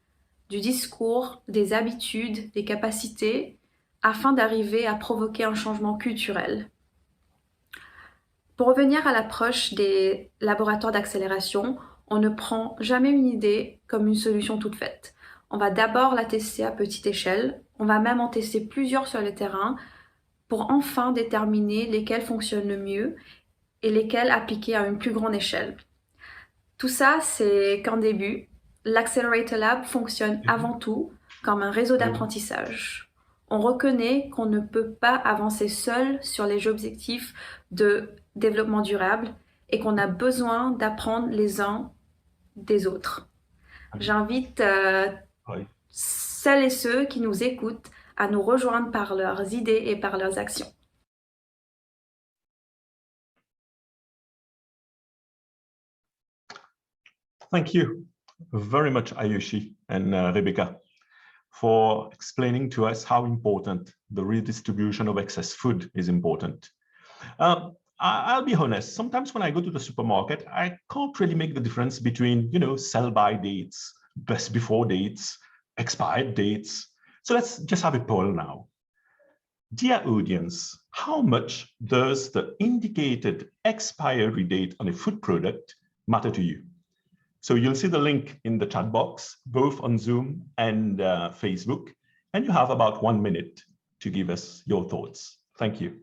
du discours, des habitudes, des capacités, afin d'arriver à provoquer un changement culturel. Pour revenir à l'approche des laboratoires d'accélération, on ne prend jamais une idée comme une solution toute faite. On va d'abord la tester à petite échelle, on va même en tester plusieurs sur le terrain pour enfin déterminer lesquelles fonctionnent le mieux et lesquelles appliquer à une plus grande échelle. Tout ça, c'est qu'un début. L'Accelerator Lab fonctionne avant tout comme un réseau d'apprentissage. On reconnaît qu'on ne peut pas avancer seul sur les objectifs de développement durable et qu'on a besoin d'apprendre les uns des autres. J'invite celles et ceux qui nous écoutent à nous rejoindre par leurs idées et par leurs actions. Thank you very much, Ayushi and Rebecca, for explaining to us how important the redistribution of excess food is important. I'll be honest, sometimes when I go to the supermarket, I can't really make the difference between, sell-by dates, best before dates, expired dates. So let's just have a poll now. Dear audience, how much does the indicated expiry date on a food product matter to you? So you'll see the link in the chat box, both on Zoom and Facebook, and you have about 1 minute to give us your thoughts. Thank you.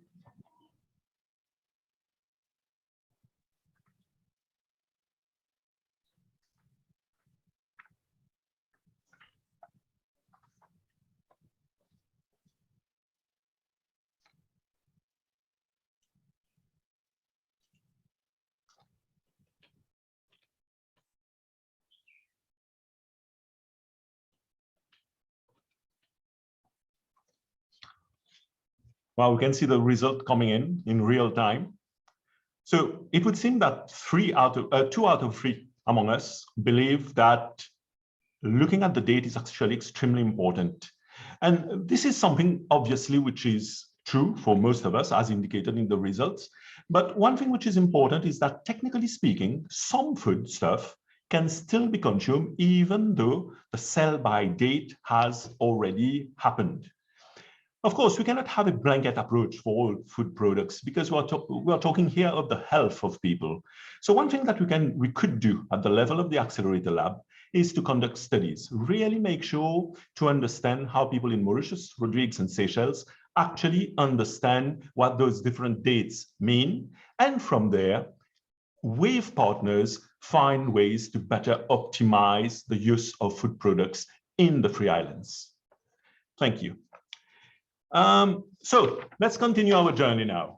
Well, we can see the result coming in real time. So it would seem that 2 out of 3 among us believe that looking at the date is actually extremely important. And this is something obviously which is true for most of us, as indicated in the results. But one thing which is important is that technically speaking, some food stuff can still be consumed even though the sell-by date has already happened. Of course, we cannot have a blanket approach for all food products because we are talking here of the health of people. So one thing that we could do at the level of the Accelerator Lab is to conduct studies, really make sure to understand how people in Mauritius, Rodrigues, and Seychelles actually understand what those different dates mean. And from there, with partners, find ways to better optimize the use of food products in the Free Islands. Thank you. So let's continue our journey now.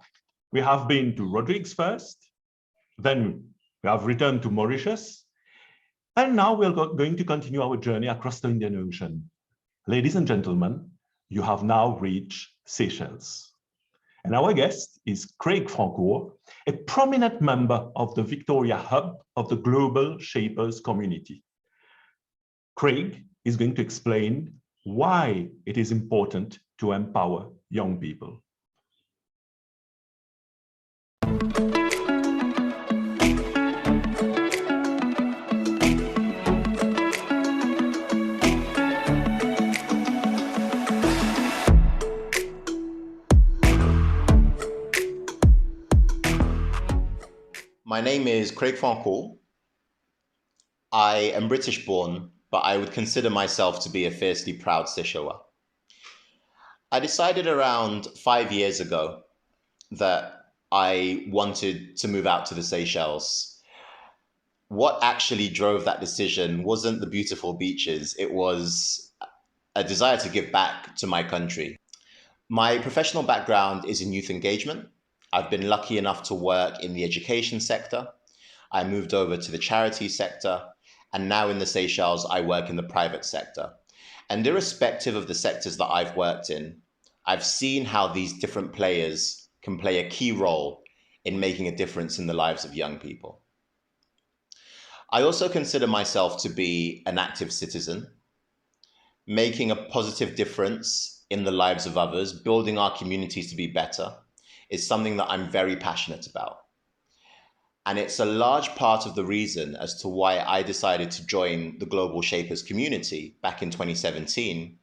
We have been to Rodrigues first, then we have returned to Mauritius, and now we're going to continue our journey across the Indian Ocean. Ladies and gentlemen, you have now reached Seychelles. And our guest is Craig Franco, a prominent member of the Victoria Hub of the Global Shapers community. Craig is going to explain why it is important to empower young people. My name is Craig Franco. I am British born, but I would consider myself to be a fiercely proud Seychellois. I decided around 5 years ago that I wanted to move out to the Seychelles. What actually drove that decision wasn't the beautiful beaches, it was a desire to give back to my country. My professional background is in youth engagement. I've been lucky enough to work in the education sector. I moved over to the charity sector, and now in the Seychelles, I work in the private sector. And irrespective of the sectors that I've worked in, I've seen how these different players can play a key role in making a difference in the lives of young people. I also consider myself to be an active citizen, making a positive difference in the lives of others, building our communities to be better, is something that I'm very passionate about. And it's a large part of the reason as to why I decided to join the Global Shapers community back in 2017,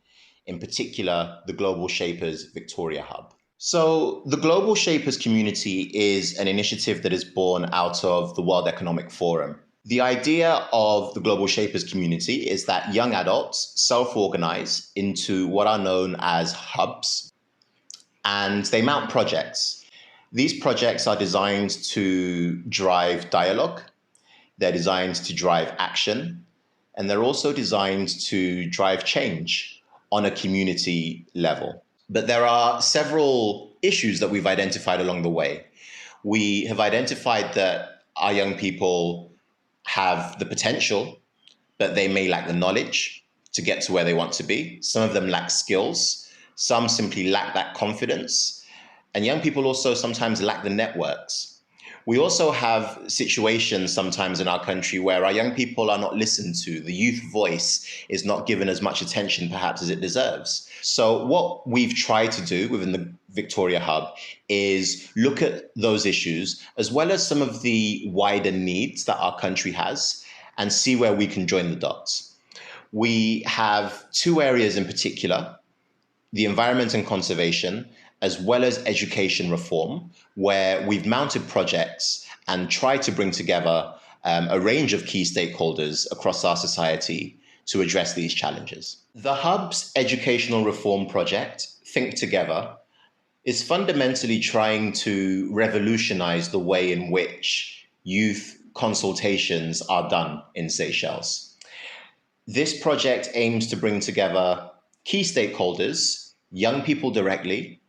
in particular, the Global Shapers Victoria Hub. So the Global Shapers community is an initiative that is born out of the World Economic Forum. The idea of the Global Shapers community is that young adults self-organize into what are known as hubs, and they mount projects. These projects are designed to drive dialogue, they're designed to drive action, and they're also designed to drive change on a community level. But there are several issues that we've identified along the way. We have identified that our young people have the potential, but they may lack the knowledge to get to where they want to be. Some of them lack skills. Some simply lack that confidence. And young people also sometimes lack the networks. We also have situations sometimes in our country where our young people are not listened to. The youth voice is not given as much attention perhaps as it deserves. So what we've tried to do within the Victoria Hub is look at those issues as well as some of the wider needs that our country has and see where we can join the dots. We have two areas in particular: the environment and conservation, as well as education reform, where we've mounted projects and tried to bring together a range of key stakeholders across our society to address these challenges. The Hub's educational reform project, Think Together, is fundamentally trying to revolutionize the way in which youth consultations are done in Seychelles. This project aims to bring together key stakeholders, young people directly,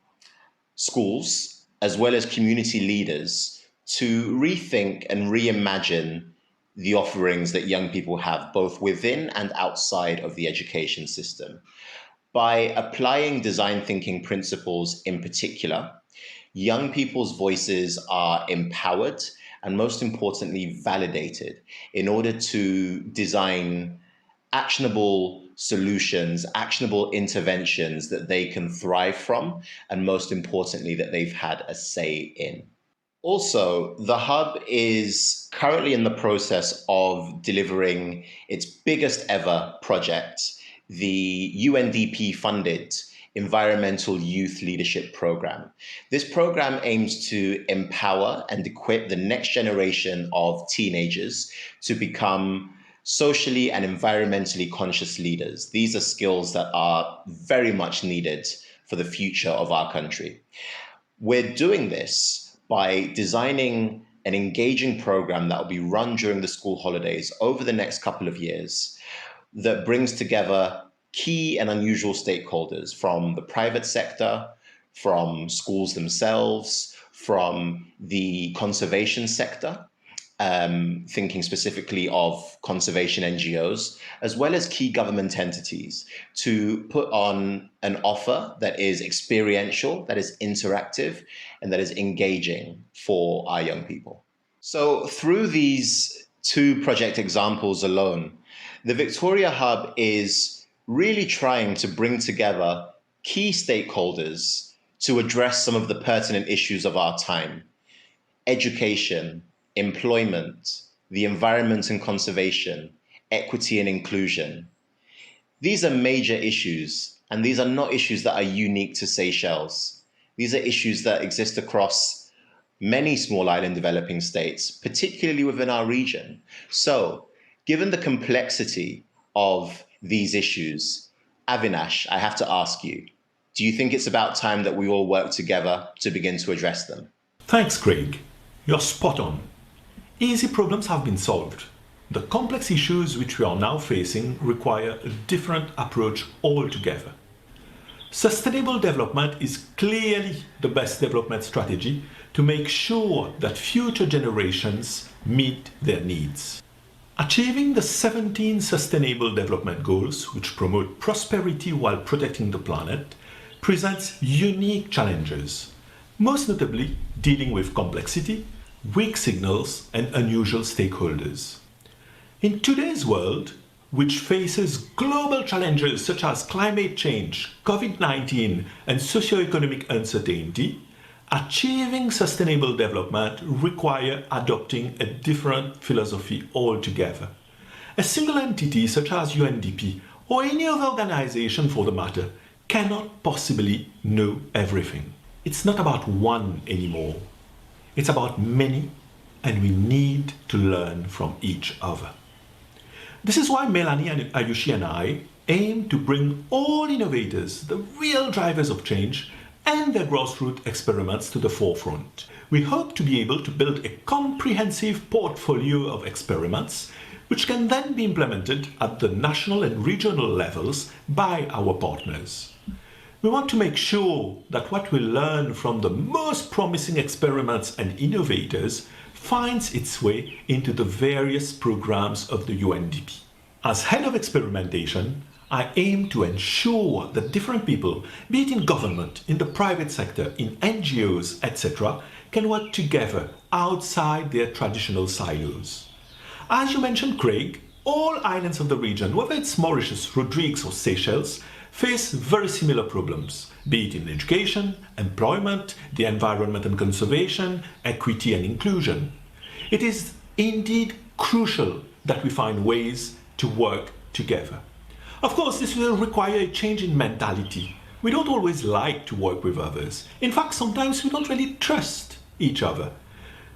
schools, as well as community leaders, to rethink and reimagine the offerings that young people have, both within and outside of the education system. By applying design thinking principles in particular, young people's voices are empowered and, most importantly, validated in order to design actionable solutions, actionable interventions that they can thrive from, and most importantly, that they've had a say in. Also, the Hub is currently in the process of delivering its biggest ever project, the UNDP funded Environmental Youth Leadership Program. This program aims to empower and equip the next generation of teenagers to become socially and environmentally conscious leaders. These are skills that are very much needed for the future of our country. We're doing this by designing an engaging program that will be run during the school holidays over the next couple of years that brings together key and unusual stakeholders from the private sector, from schools themselves, from the conservation sector, thinking specifically of conservation NGOs, as well as key government entities, to put on an offer that is experiential, that is interactive, and that is engaging for our young people. So through these two project examples alone, the Victoria Hub is really trying to bring together key stakeholders to address some of the pertinent issues of our time: education, employment, the environment and conservation, equity and inclusion. These are major issues, and these are not issues that are unique to Seychelles. These are issues that exist across many small island developing states, particularly within our region. So, given the complexity of these issues, Avinash, I have to ask you, do you think it's about time that we all work together to begin to address them? Thanks, Craig. You're spot on. Easy problems have been solved. The complex issues which we are now facing require a different approach altogether. Sustainable development is clearly the best development strategy to make sure that future generations meet their needs. Achieving the 17 Sustainable Development Goals, which promote prosperity while protecting the planet, presents unique challenges, most notably dealing with complexity, weak signals, and unusual stakeholders. In today's world, which faces global challenges such as climate change, COVID-19, and socioeconomic uncertainty, achieving sustainable development requires adopting a different philosophy altogether. A single entity such as Undp, or any other organization for the matter, cannot possibly know everything. It's not about one anymore. It's about many, and we need to learn from each other. This is why Melanie and Ayushi and I aim to bring all innovators, the real drivers of change, and their grassroots experiments to the forefront. We hope to be able to build a comprehensive portfolio of experiments which can then be implemented at the national and regional levels by our partners. We want to make sure that what we learn from the most promising experiments and innovators finds its way into the various programs of the UNDP. As head of experimentation, I aim to ensure that different people, be it in government, in the private sector, in NGOs, etc., can work together outside their traditional silos. As you mentioned, Craig, all islands of the region, whether it's Mauritius, Rodrigues, or Seychelles, face very similar problems, be it in education, employment, the environment and conservation, equity and inclusion. It is indeed crucial that we find ways to work together. Of course, this will require a change in mentality. We don't always like to work with others. In fact, sometimes we don't really trust each other.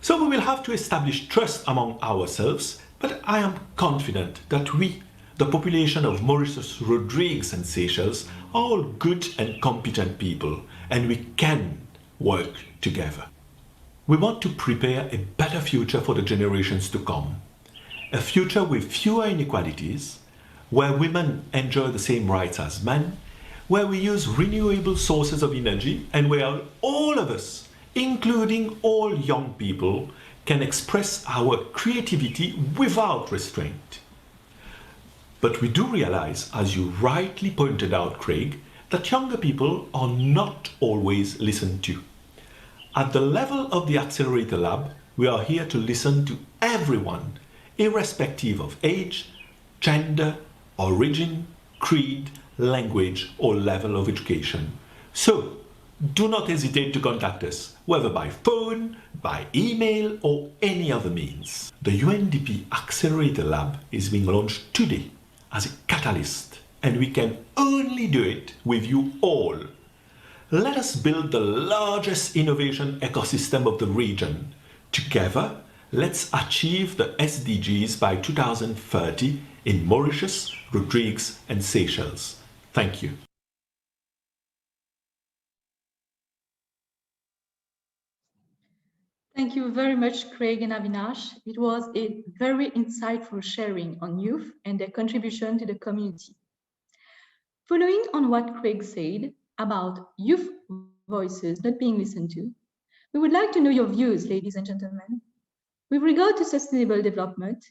So we will have to establish trust among ourselves, but I am confident that we, the population of Mauritius, Rodrigues and Seychelles, are all good and competent people, and we can work together. We want to prepare a better future for the generations to come. A future with fewer inequalities, where women enjoy the same rights as men, where we use renewable sources of energy, and where all of us, including all young people, can express our creativity without restraint. But we do realize, as you rightly pointed out, Craig, that younger people are not always listened to. At the level of the Accelerator Lab, we are here to listen to everyone, irrespective of age, gender, origin, creed, language, or level of education. So, do not hesitate to contact us, whether by phone, by email, or any other means. The UNDP Accelerator Lab is being launched today as a catalyst, and we can only do it with you all. Let us build the largest innovation ecosystem of the region. Together, Let's achieve the SDGs by 2030 in Mauritius, Rodrigues, and Seychelles. Thank you. Thank you very much, Craig and Avinash. It was a very insightful sharing on youth and their contribution to the community. Following on what Craig said about youth voices not being listened to, we would like to know your views, ladies and gentlemen. With regard to sustainable development,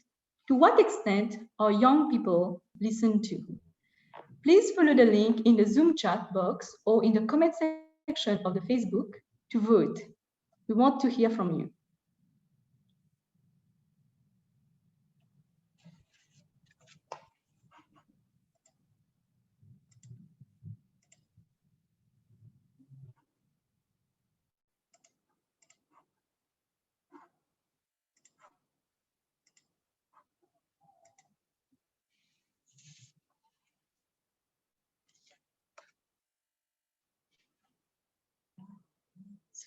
to what extent are young people listened to? Please follow the link in the Zoom chat box or in the comment section of the Facebook to vote. We want to hear from you.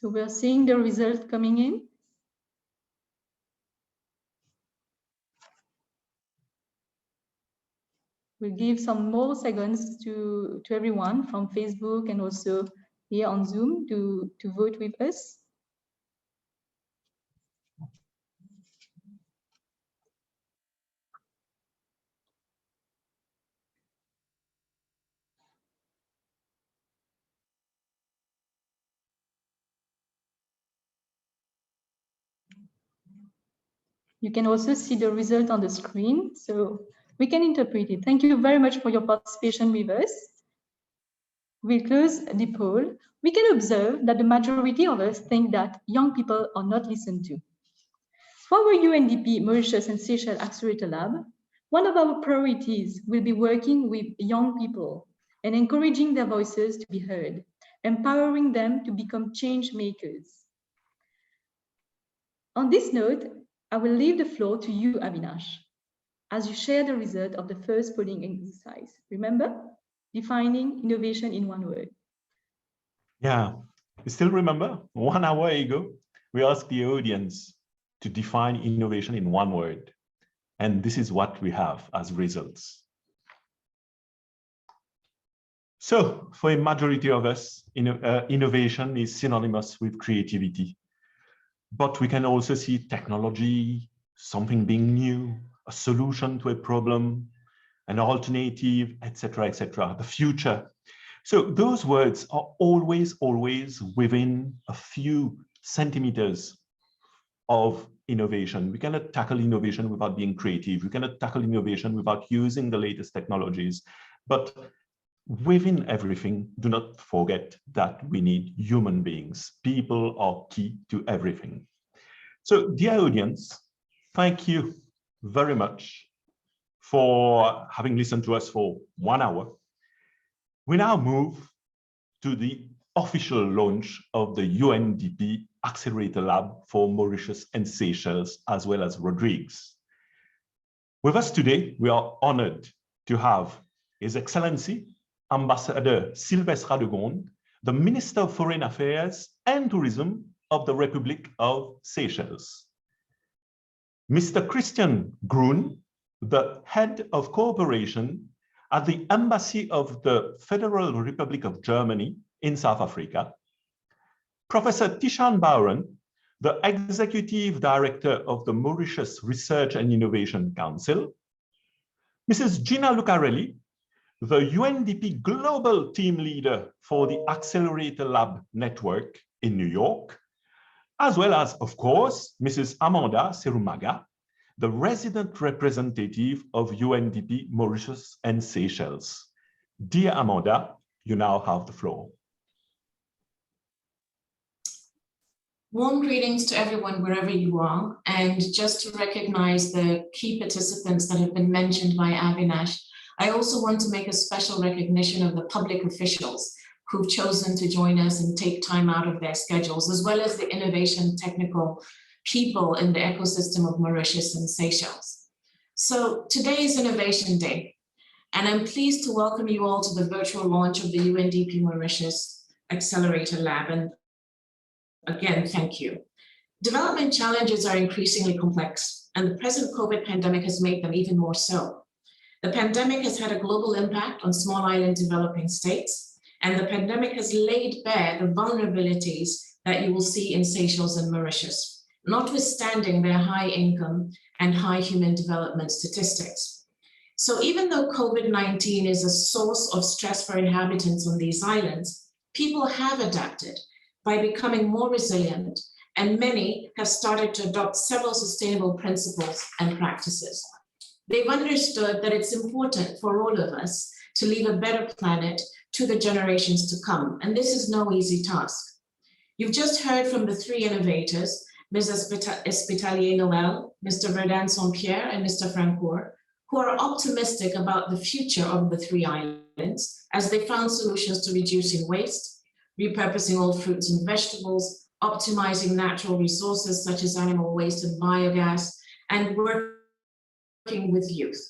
So we're seeing the result coming in. We'll give some more seconds to everyone from Facebook and also here on Zoom to vote with us. You can also see the result on the screen, so we can interpret it. Thank you very much for your participation with us. We'll close the poll. We can observe that the majority of us think that young people are not listened to. For our UNDP Mauritius and Seychelles Accelerator Lab, one of our priorities will be working with young people and encouraging their voices to be heard, empowering them to become change makers. On this note, I will leave the floor to you, Avinash, as you share the result of the first polling exercise. Remember, defining innovation in one word. Yeah, you still remember 1 hour ago, we asked the audience to define innovation in one word. And this is what we have as results. So for a majority of us, innovation is synonymous with creativity. But we can also see technology, something being new, a solution to a problem, an alternative, etc., the future. So those words are always within a few centimeters of innovation. We cannot tackle innovation without being creative. We cannot tackle innovation without using the latest technologies. But within everything, do not forget that we need human beings. People are key to everything. So, dear audience, thank you very much for having listened to us for 1 hour. We now move to the official launch of the UNDP Accelerator Lab for Mauritius and Seychelles, as well as Rodrigues. With us today, we are honored to have His Excellency, Ambassador Sylvestre Radegonde, the Minister of Foreign Affairs and Tourism of the Republic of Seychelles. Mr. Christian Groen, the Head of Cooperation at the Embassy of the Federal Republic of Germany in South Africa. Professor Tishan Bowron, the Executive Director of the Mauritius Research and Innovation Council. Mrs. Gina Lucarelli, the UNDP Global Team Leader for the Accelerator Lab Network in New York, as well as, of course, Mrs. Amanda Serumaga, the Resident Representative of UNDP Mauritius and Seychelles. Dear Amanda, you now have the floor. Warm greetings to everyone wherever you are, and just to recognize the key participants that have been mentioned by Avinash, I also want to make a special recognition of the public officials who've chosen to join us and take time out of their schedules, as well as the innovation technical people in the ecosystem of Mauritius and Seychelles. So today is Innovation Day, and I'm pleased to welcome you all to the virtual launch of the UNDP Mauritius Accelerator Lab. And again, thank you. Development challenges are increasingly complex, and the present COVID pandemic has made them even more so. The pandemic has had a global impact on small island developing states, and the pandemic has laid bare the vulnerabilities that you will see in Seychelles and Mauritius, notwithstanding their high income and high human development statistics. So even though COVID-19 is a source of stress for inhabitants on these islands, people have adapted by becoming more resilient, and many have started to adopt several sustainable principles and practices. They've understood that it's important for all of us to leave a better planet to the generations to come, and this is no easy task. You've just heard from the three innovators, Ms. Espitalier-Noel, Mr. Verdun Saint-Pierre, and Mr. Franco, who are optimistic about the future of the three islands as they found solutions to reducing waste, repurposing old fruits and vegetables, optimizing natural resources such as animal waste and biogas, and working with youth.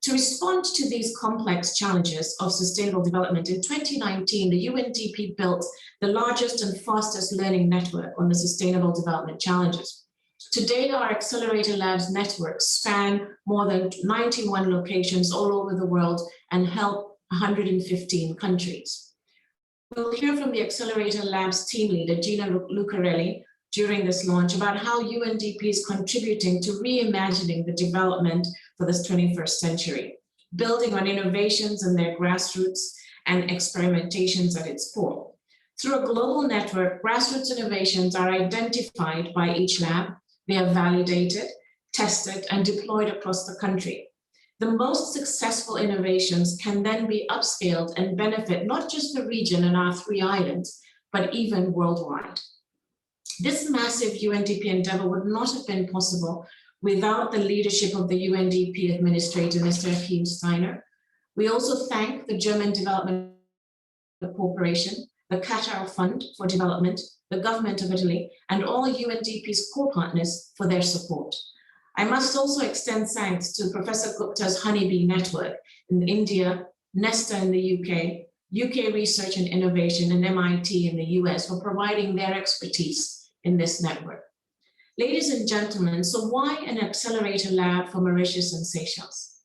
To respond to these complex challenges of sustainable development, in 2019, the UNDP built the largest and fastest learning network on the sustainable development challenges. Today, our Accelerator Labs network span more than 91 locations all over the world and help 115 countries. We'll hear from the Accelerator Labs team leader, Gina Lucarelli, during this launch about how UNDP is contributing to reimagining the development for this 21st century, building on innovations in their grassroots and experimentations at its core. Through a global network, grassroots innovations are identified by each lab, they are validated, tested, and deployed across the country. The most successful innovations can then be upscaled and benefit not just the region and our three islands, but even worldwide. This massive UNDP endeavor would not have been possible without the leadership of the UNDP administrator, Mr. Achim Steiner. We also thank the German Development Corporation, the Qatar Fund for Development, the government of Italy, and all UNDP's core partners for their support. I must also extend thanks to Professor Gupta's Honeybee Network in India, Nesta in the UK Research and Innovation, and MIT in the US for providing their expertise in this network. Ladies and gentlemen, so why an Accelerator Lab for Mauritius and Seychelles?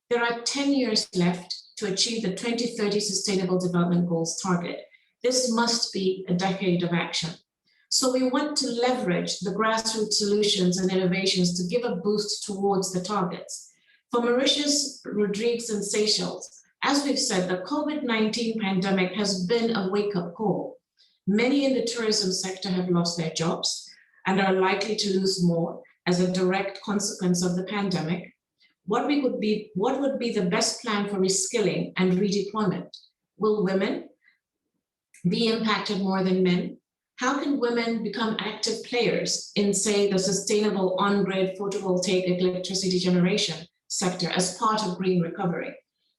There are 10 years left to achieve the 2030 Sustainable Development Goals target. This must be a decade of action. So we want to leverage the grassroots solutions and innovations to give a boost towards the targets. For Mauritius, Rodrigues, and Seychelles, as we've said, the COVID-19 pandemic has been a wake-up call. Many in the tourism sector have lost their jobs and are likely to lose more as a direct consequence of the pandemic. What would be the best plan for reskilling and redeployment? Will women be impacted more than men? How can women become active players in, say, the sustainable on-grid photovoltaic electricity generation sector as part of green recovery?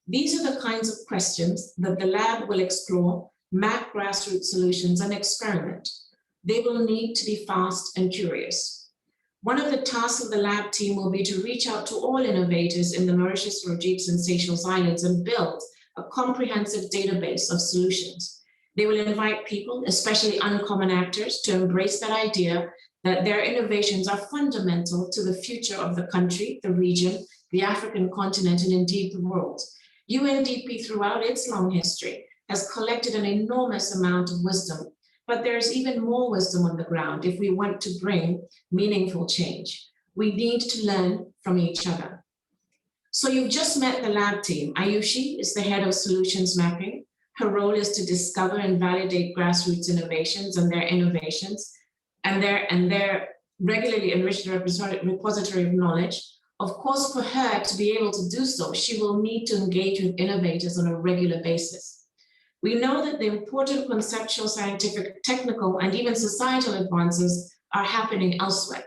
These are the kinds of questions that the lab will explore, map grassroots solutions, and experiment. They will need to be fast and curious. One of the tasks of the lab team will be to reach out to all innovators in the Mauritius, Rodrigues, and Seychelles Islands and build a comprehensive database of solutions. They will invite people, especially uncommon actors, to embrace that idea that their innovations are fundamental to the future of the country, the region, the African continent, and indeed the world. UNDP, throughout its long history, has collected an enormous amount of wisdom, but there's even more wisdom on the ground if we want to bring meaningful change. We need to learn from each other. So you've just met the lab team. Ayushi is the head of solutions mapping. Her role is to discover and validate grassroots innovations and their regularly enriched repository of knowledge. Of course, for her to be able to do so, she will need to engage with innovators on a regular basis. We know that the important conceptual, scientific, technical, and even societal advances are happening elsewhere.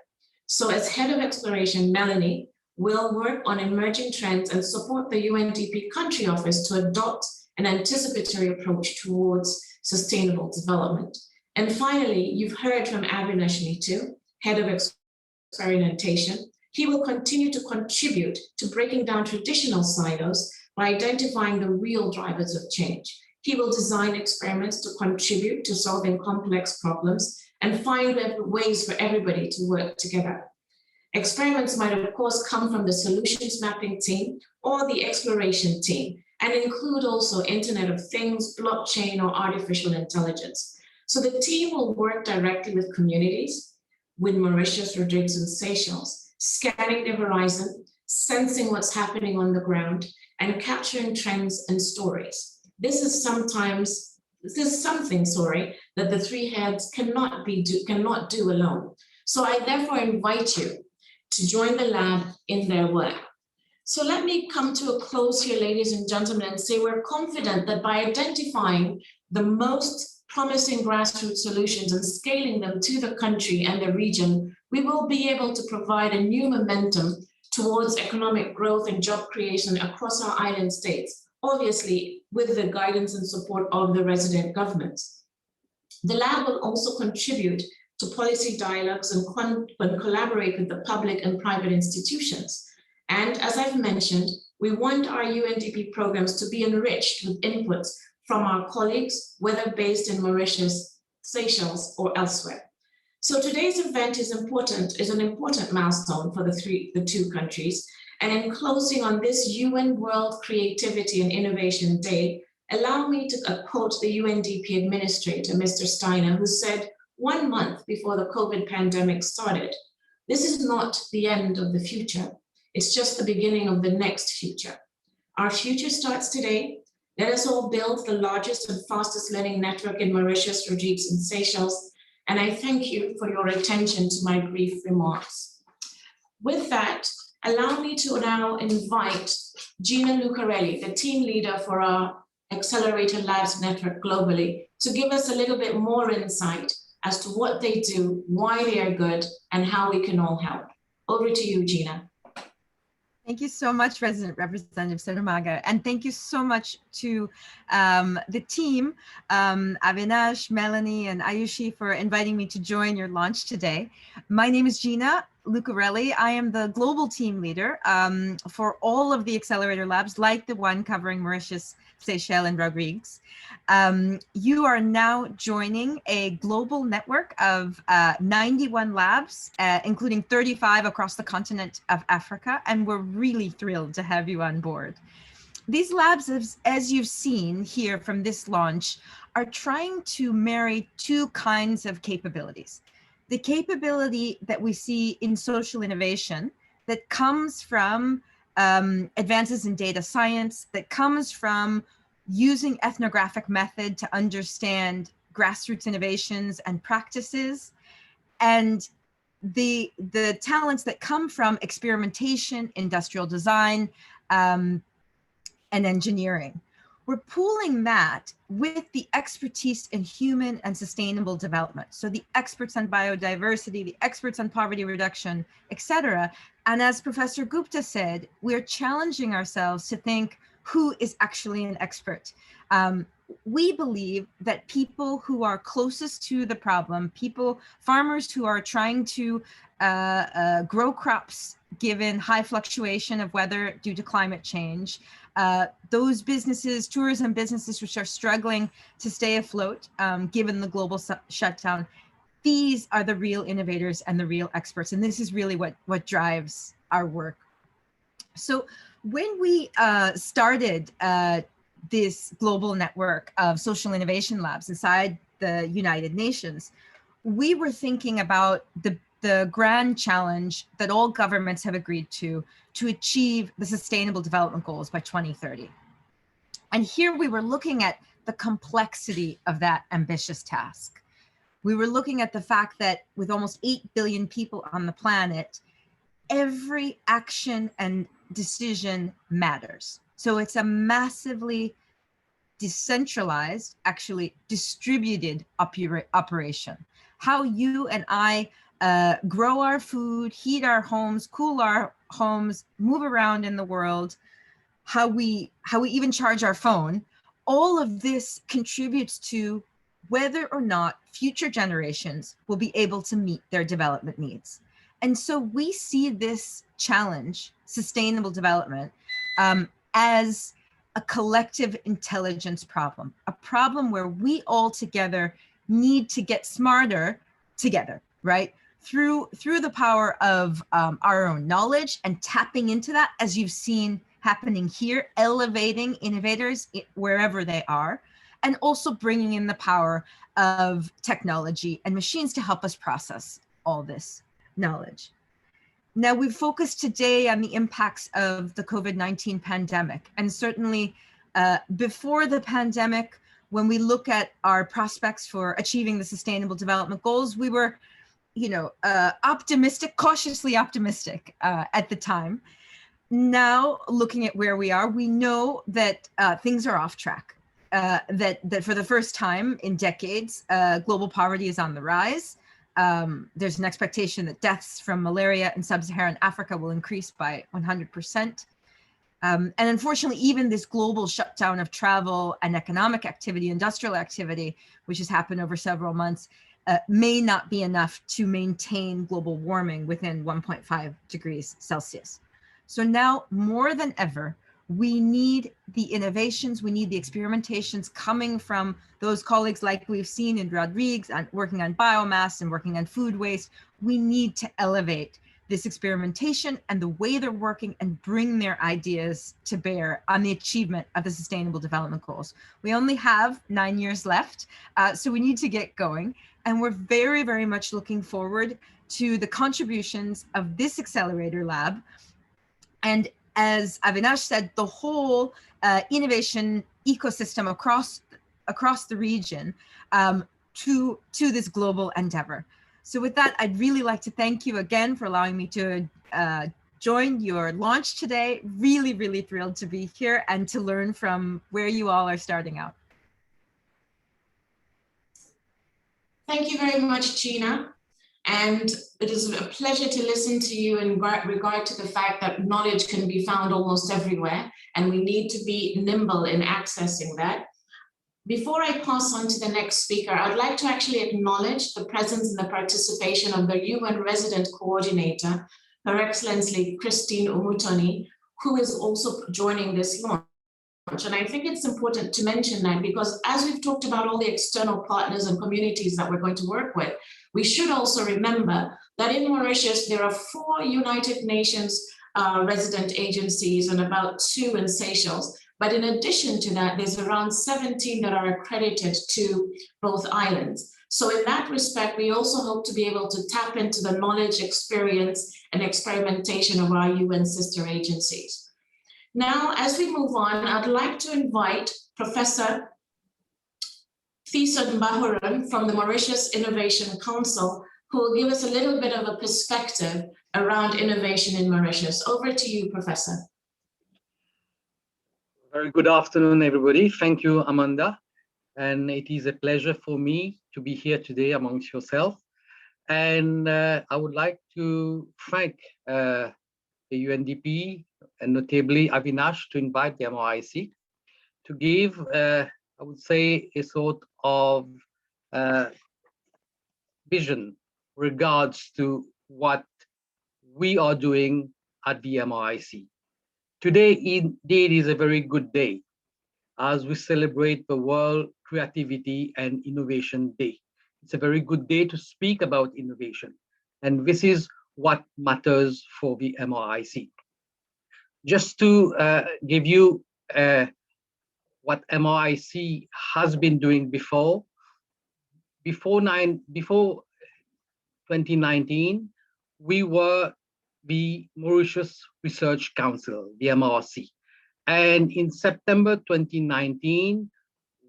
So as head of exploration, Melanie will work on emerging trends and support the UNDP country office to adopt an anticipatory approach towards sustainable development. And finally, you've heard from Avinash Neetu, head of experimentation. He will continue to contribute to breaking down traditional silos by identifying the real drivers of change. He will design experiments to contribute to solving complex problems and find ways for everybody to work together. Experiments might, of course, come from the solutions mapping team or the exploration team, and include also Internet of Things, blockchain, or artificial intelligence. So the team will work directly with communities, with Mauritius, Rodrigues, and Seychelles, scanning the horizon, sensing what's happening on the ground, and capturing trends and stories. This is something, that the three heads cannot do alone. So I therefore invite you to join the lab in their work. So let me come to a close here, ladies and gentlemen, and say we're confident that by identifying the most promising grassroots solutions and scaling them to the country and the region, we will be able to provide a new momentum towards economic growth and job creation across our island states, obviously with the guidance and support of the resident governments. The lab will also contribute to policy dialogues and collaborate with the public and private institutions. And as I've mentioned, we want our UNDP programs to be enriched with inputs from our colleagues, whether based in Mauritius, Seychelles, or elsewhere. So today's event is an important milestone for the two countries. And in closing on this UN World Creativity and Innovation Day, allow me to quote the UNDP administrator, Mr. Steiner, who said 1 month before the COVID pandemic started, "This is not the end of the future. It's just the beginning of the next future. Our future starts today. Let us all build the largest and fastest learning network in Mauritius, Rodrigues, and Seychelles." And I thank you for your attention to my brief remarks. With that, allow me to now invite Gina Lucarelli, the team leader for our Accelerator Labs network globally, to give us a little bit more insight as to what they do, why they are good, and how we can all help. Over to you, Gina. Thank you so much, Representative Sotomayor, and thank you so much to the team, Avinash, Melanie, and Ayushi, for inviting me to join your launch today. My name is Gina Lucarelli. I am the global team leader for all of the Accelerator Labs, like the one covering Mauritius, Seychelles, and Rodrigues. You are now joining a global network of 91 labs, including 35 across the continent of Africa, and we're really thrilled to have you on board. These labs, as you've seen here from this launch, are trying to marry two kinds of capabilities. The capability that we see in social innovation that comes from advances in data science, that comes from using ethnographic method to understand grassroots innovations and practices, and the talents that come from experimentation, industrial design, and engineering. We're pooling that with the expertise in human and sustainable development. So the experts on biodiversity, the experts on poverty reduction, et cetera. And as Professor Gupta said, we're challenging ourselves to think, who is actually an expert? We believe that people who are closest to the problem, farmers who are trying to grow crops given high fluctuation of weather due to climate change, those businesses, tourism businesses which are struggling to stay afloat given the global shutdown, these are the real innovators and the real experts. And this is really what drives our work. So when we started this global network of social innovation labs inside the United Nations, we were thinking about the grand challenge that all governments have agreed to achieve the Sustainable Development Goals by 2030. And here we were looking at the complexity of that ambitious task. We were looking at the fact that with almost 8 billion people on the planet, every action and decision matters. So it's a massively decentralized, actually distributed operation. How you and I grow our food, heat our homes, cool our homes, move around in the world, how we even charge our phone, all of this contributes to whether or not future generations will be able to meet their development needs. And so we see this challenge, sustainable development, as a collective intelligence problem, a problem where we all together need to get smarter together, right? Through the power of our own knowledge and tapping into that, as you've seen happening here, elevating innovators wherever they are, and also bringing in the power of technology and machines to help us process all this knowledge. Now, we've focused today on the impacts of the COVID-19 pandemic, and certainly before the pandemic, when we look at our prospects for achieving the Sustainable Development Goals, we were, optimistic, cautiously optimistic at the time. Now, looking at where we are, we know that things are off track. That for the first time in decades, global poverty is on the rise. There's an expectation that deaths from malaria in sub-Saharan Africa will increase by 100%. And unfortunately, even this global shutdown of travel and economic activity, industrial activity, which has happened over several months, may not be enough to maintain global warming within 1.5 degrees Celsius. So now more than ever, we need the innovations, we need the experimentations coming from those colleagues like we've seen in Rodrigues and working on biomass and working on food waste. We need to elevate this experimentation and the way they're working and bring their ideas to bear on the achievement of the Sustainable Development Goals. We only have 9 years left, so we need to get going. And we're very, very much looking forward to the contributions of this Accelerator Lab. And as Avinash said, the whole innovation ecosystem across the region to this global endeavor. So with that, I'd really like to thank you again for allowing me to join your launch today. Really, really thrilled to be here and to learn from where you all are starting out. Thank you very much, Gina. And it is a pleasure to listen to you in regard to the fact that knowledge can be found almost everywhere, and we need to be nimble in accessing that. Before I pass on to the next speaker, I'd like to actually acknowledge the presence and the participation of the UN Resident Coordinator, Her Excellency Christine Umutoni, who is also joining this launch. And I think it's important to mention that because as we've talked about all the external partners and communities that we're going to work with, we should also remember that in Mauritius, there are 4 United Nations resident agencies and about 2 in Seychelles. But in addition to that, there's around 17 that are accredited to both islands. So in that respect, we also hope to be able to tap into the knowledge, experience, and experimentation of our UN sister agencies. Now, as we move on, I'd like to invite Professor Thisod Bahuran from the Mauritius Innovation Council, who will give us a little bit of a perspective around innovation in Mauritius. Over to you, Professor. Very good afternoon, everybody. Thank you, Amanda. And it is a pleasure for me to be here today amongst yourself. And I would like to thank the UNDP and notably Avinash to invite the MRIC to give, I would say, a sort of vision regards to what we are doing at the MRIC. Today, indeed, is a very good day as we celebrate the World Creativity and Innovation Day. It's a very good day to speak about innovation. And this is what matters for the MRIC. Just to give you what MRIC has been doing before 2019, we were the Mauritius Research Council, the MRC. And in September 2019,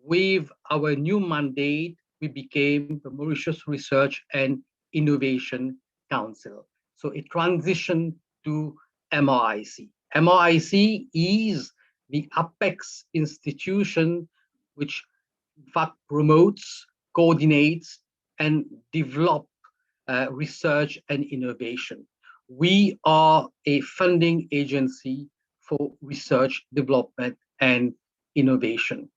with our new mandate, we became the Mauritius Research and Innovation Council. So it transitioned to MRIC. MRIC is the apex institution which in fact promotes, coordinates, and develops research and innovation. We are a funding agency for research, development, and innovation.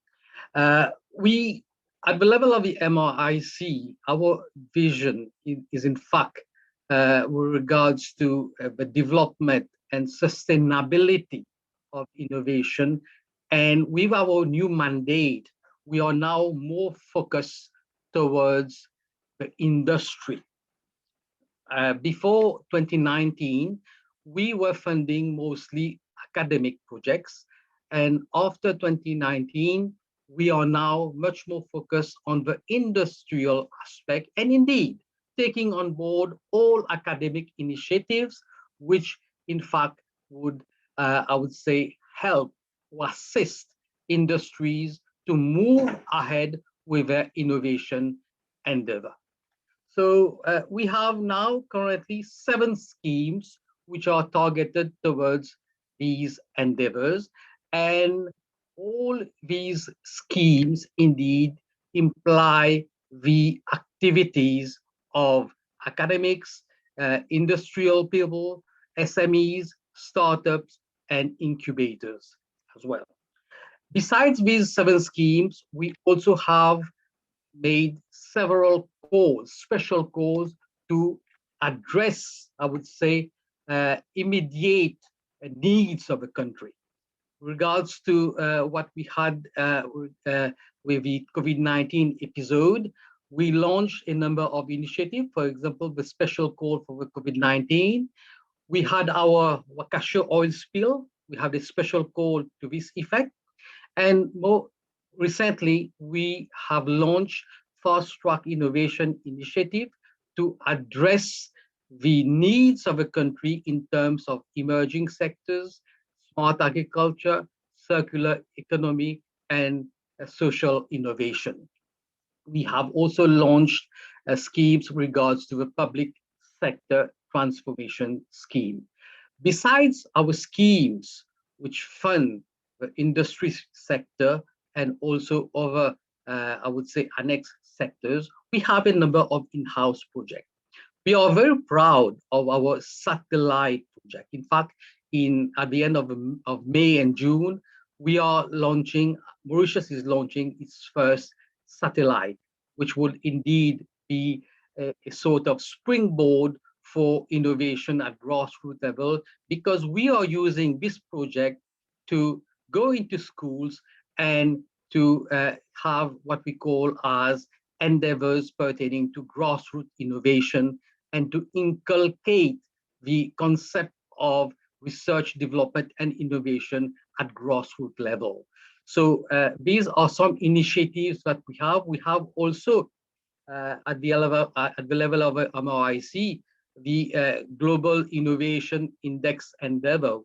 We, at the level of the MRIC, our vision is in fact with regards to the development and sustainability of innovation. And with our new mandate, we are now more focused towards the industry. Before 2019, we were funding mostly academic projects. And after 2019, we are now much more focused on the industrial aspect and indeed taking on board all academic initiatives, which in fact would, I would say, help or assist industries to move ahead with their innovation endeavor. So we have now currently 7 schemes which are targeted towards these endeavors. And all these schemes indeed imply the activities of academics, industrial people, SMEs, startups, and incubators as well. Besides these 7 schemes, we also have made several calls, special calls to address, I would say, immediate needs of the country. Regards to what we had with the COVID-19 episode, we launched a number of initiatives. For example, the special call for the COVID-19. We had our Wakasho oil spill. We have a special call to this effect. And more recently, we have launched Fast Track Innovation Initiative to address the needs of the country in terms of emerging sectors, smart agriculture, circular economy, and social innovation. We have also launched schemes regards to the public sector transformation scheme. Besides our schemes, which fund the industry sector and also other, I would say, annex sectors, we have a number of in-house projects. We are very proud of our satellite project. In fact, at the end of May and June, we are launching, Mauritius is launching its first satellite, which would indeed be a sort of springboard for innovation at grassroots level, because we are using this project to go into schools and to have what we call as endeavors pertaining to grassroots innovation and to inculcate the concept of research, development, and innovation at grassroots level. So these are some initiatives that we have. We have also at the level of MRIC, the Global Innovation Index Endeavor.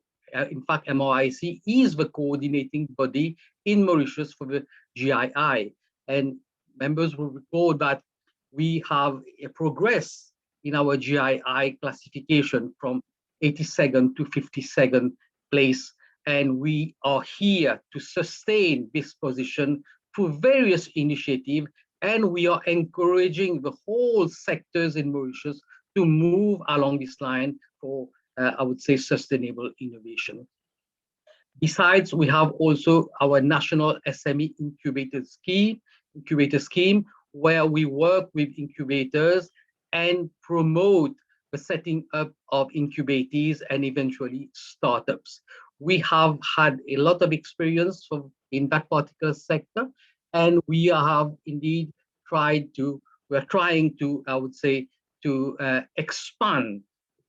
In fact, MRIC is the coordinating body in Mauritius for the GII. And members will recall that we have a progress in our GII classification from 82nd to 52nd place. And we are here to sustain this position through various initiatives. And we are encouraging the whole sectors in Mauritius to move along this line for, I would say, sustainable innovation. Besides, we have also our national SME incubator scheme, where we work with incubators and promote the setting up of incubators and eventually startups. We have had a lot of experience in that particular sector, and we have indeed we're trying to, I would say, to expand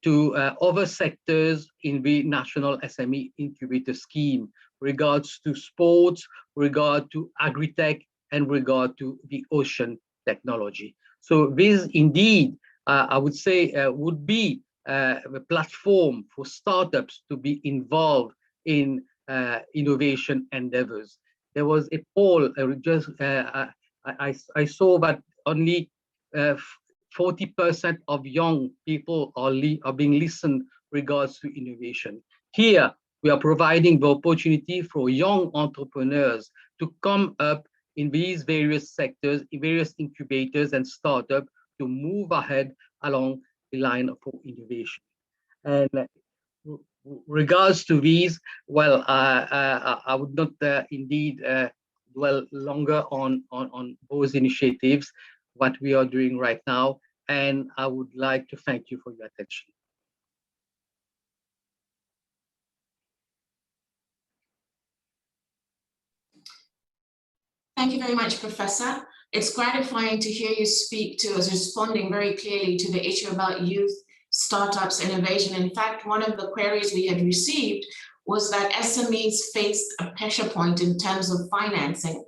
to other sectors in the National SME Incubator Scheme, regards to sports, regard to agri-tech, and regard to the ocean technology. So this indeed, I would say, would be the platform for startups to be involved in innovation endeavors. There was a poll, I saw that only 40% of young people are being listened regards to innovation. Here, we are providing the opportunity for young entrepreneurs to come up in these various sectors, in various incubators and startups to move ahead along the line of innovation. And regards to these, well, I would not indeed dwell longer on those initiatives, what we are doing right now, and I would like to thank you for your attention. Thank you very much, Professor. It's gratifying to hear you speak to us, responding very clearly to the issue about youth, startups, innovation. In fact, one of the queries we had received was that SMEs faced a pressure point in terms of financing.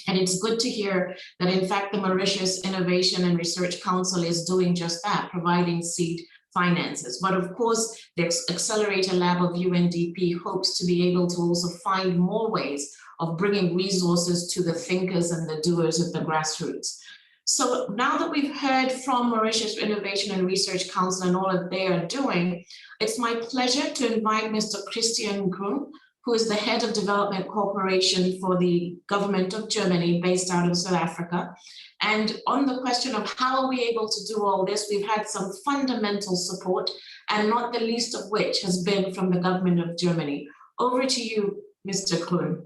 And it's good to hear that, in fact, the Mauritius Innovation and Research Council is doing just that, providing seed finances. But of course, the Accelerator Lab of UNDP hopes to be able to also find more ways of bringing resources to the thinkers and the doers at the grassroots. So now that we've heard from Mauritius Innovation and Research Council and all that they are doing, it's my pleasure to invite Mr. Christian Grun, who is the head of development cooperation for the government of Germany based out of South Africa. And on the question of how are we able to do all this, we've had some fundamental support, and not the least of which has been from the government of Germany. Over to you, Mr. Grun.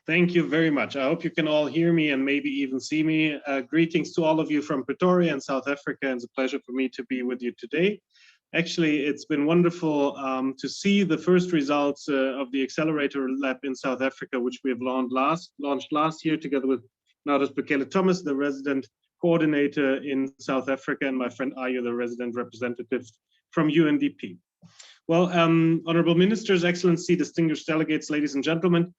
Thank you very much. I hope you can all hear me and maybe even see me. Greetings to all of you from Pretoria in South Africa. It's a pleasure for me to be with you today. Actually, it's been wonderful to see the first results of the Accelerator Lab in South Africa, which we have launched last year together with Naudus Bekele Thomas, the resident coordinator in South Africa, and my friend Ayu, the resident representative from UNDP. Well, Honorable Ministers, Excellency, distinguished delegates, ladies and gentlemen,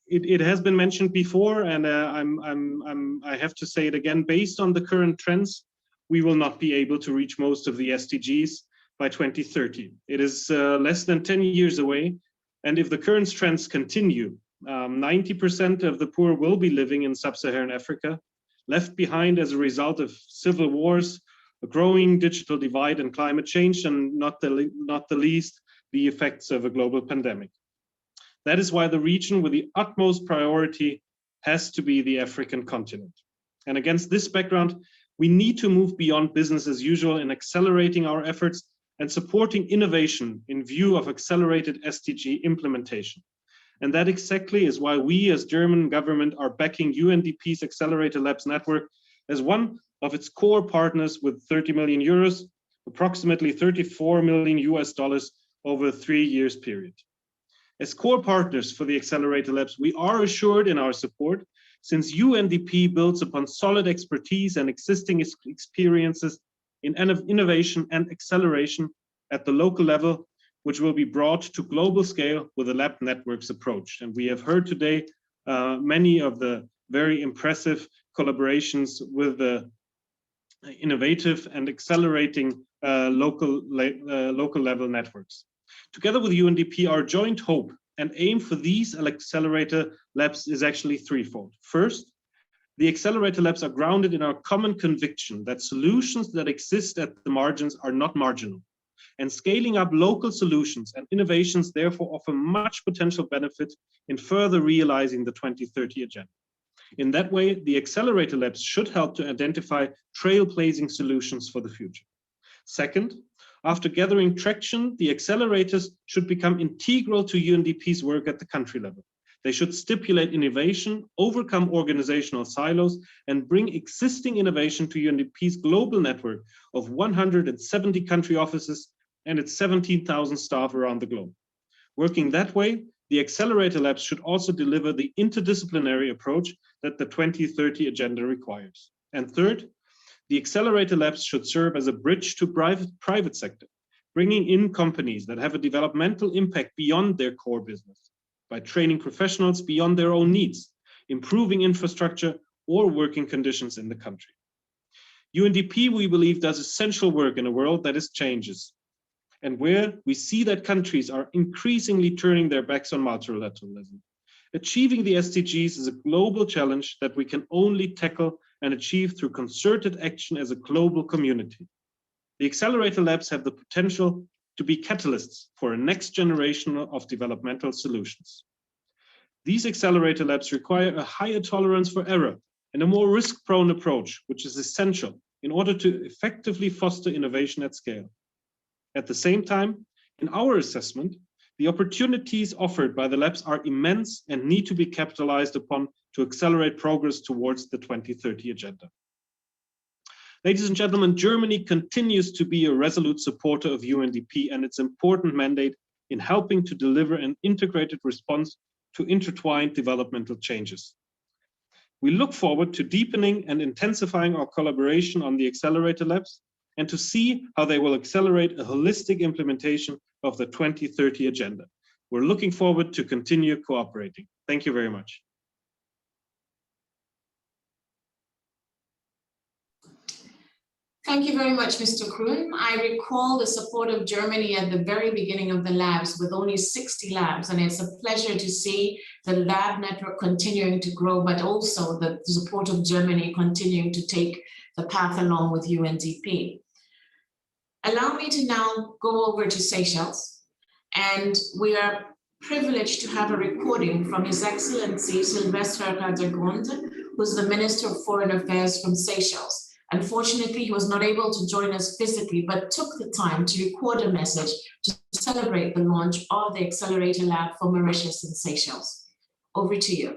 it has been mentioned before, and I have to say it again, based on the current trends, we will not be able to reach most of the SDGs by 2030. It is less than 10 years away, and if the current trends continue, 90% of the poor will be living in sub-Saharan Africa, left behind as a result of civil wars, a growing digital divide and climate change, and not the least, the effects of a global pandemic. That is why the region with the utmost priority has to be the African continent. And against this background, we need to move beyond business as usual in accelerating our efforts and supporting innovation in view of accelerated SDG implementation. And that exactly is why we as German government are backing UNDP's Accelerator Labs network as one of its core partners with 30 million euros, approximately $34 million over a 3 years period. As core partners for the Accelerator Labs, we are assured in our support, since UNDP builds upon solid expertise and existing experiences in innovation and acceleration at the local level, which will be brought to global scale with a lab networks approach. And we have heard today many of the very impressive collaborations with the innovative and accelerating local level networks. Together with UNDP, our joint hope and aim for these Accelerator Labs is actually threefold. First, the Accelerator Labs are grounded in our common conviction that solutions that exist at the margins are not marginal, and scaling up local solutions and innovations therefore offer much potential benefit in further realizing the 2030 agenda. In that way, the Accelerator Labs should help to identify trailblazing solutions for the future. Second, after gathering traction, the accelerators should become integral to UNDP's work at the country level. They should stipulate innovation, overcome organizational silos, and bring existing innovation to UNDP's global network of 170 country offices and its 17,000 staff around the globe. Working that way, the Accelerator Labs should also deliver the interdisciplinary approach that the 2030 agenda requires. And third, the Accelerator Labs should serve as a bridge to private sector, bringing in companies that have a developmental impact beyond their core business, by training professionals beyond their own needs, improving infrastructure or working conditions in the country. UNDP, we believe, does essential work in a world that is changes, and where we see that countries are increasingly turning their backs on multilateralism. Achieving the SDGs is a global challenge that we can only tackle and achieve through concerted action as a global community. The Accelerator Labs have the potential to be catalysts for a next generation of developmental solutions. These Accelerator Labs require a higher tolerance for error and a more risk-prone approach, which is essential in order to effectively foster innovation at scale. At the same time, in our assessment, the opportunities offered by the labs are immense and need to be capitalized upon to accelerate progress towards the 2030 agenda. Ladies and gentlemen, Germany continues to be a resolute supporter of UNDP and its important mandate in helping to deliver an integrated response to intertwined developmental changes. We look forward to deepening and intensifying our collaboration on the Accelerator Labs and to see how they will accelerate a holistic implementation of the 2030 Agenda. We're looking forward to continue cooperating. Thank you very much. Thank you very much, Mr. Kroon. I recall the support of Germany at the very beginning of the labs with only 60 labs, and it's a pleasure to see the lab network continuing to grow, but also the support of Germany continuing to take the path along with UNDP. Allow me to now go over to Seychelles, and we are privileged to have a recording from His Excellency Sylvestre Radegonde, who's the Minister of Foreign Affairs from Seychelles. Unfortunately, he was not able to join us physically, but took the time to record a message to celebrate the launch of the Accelerator Lab for Mauritius and Seychelles. Over to you.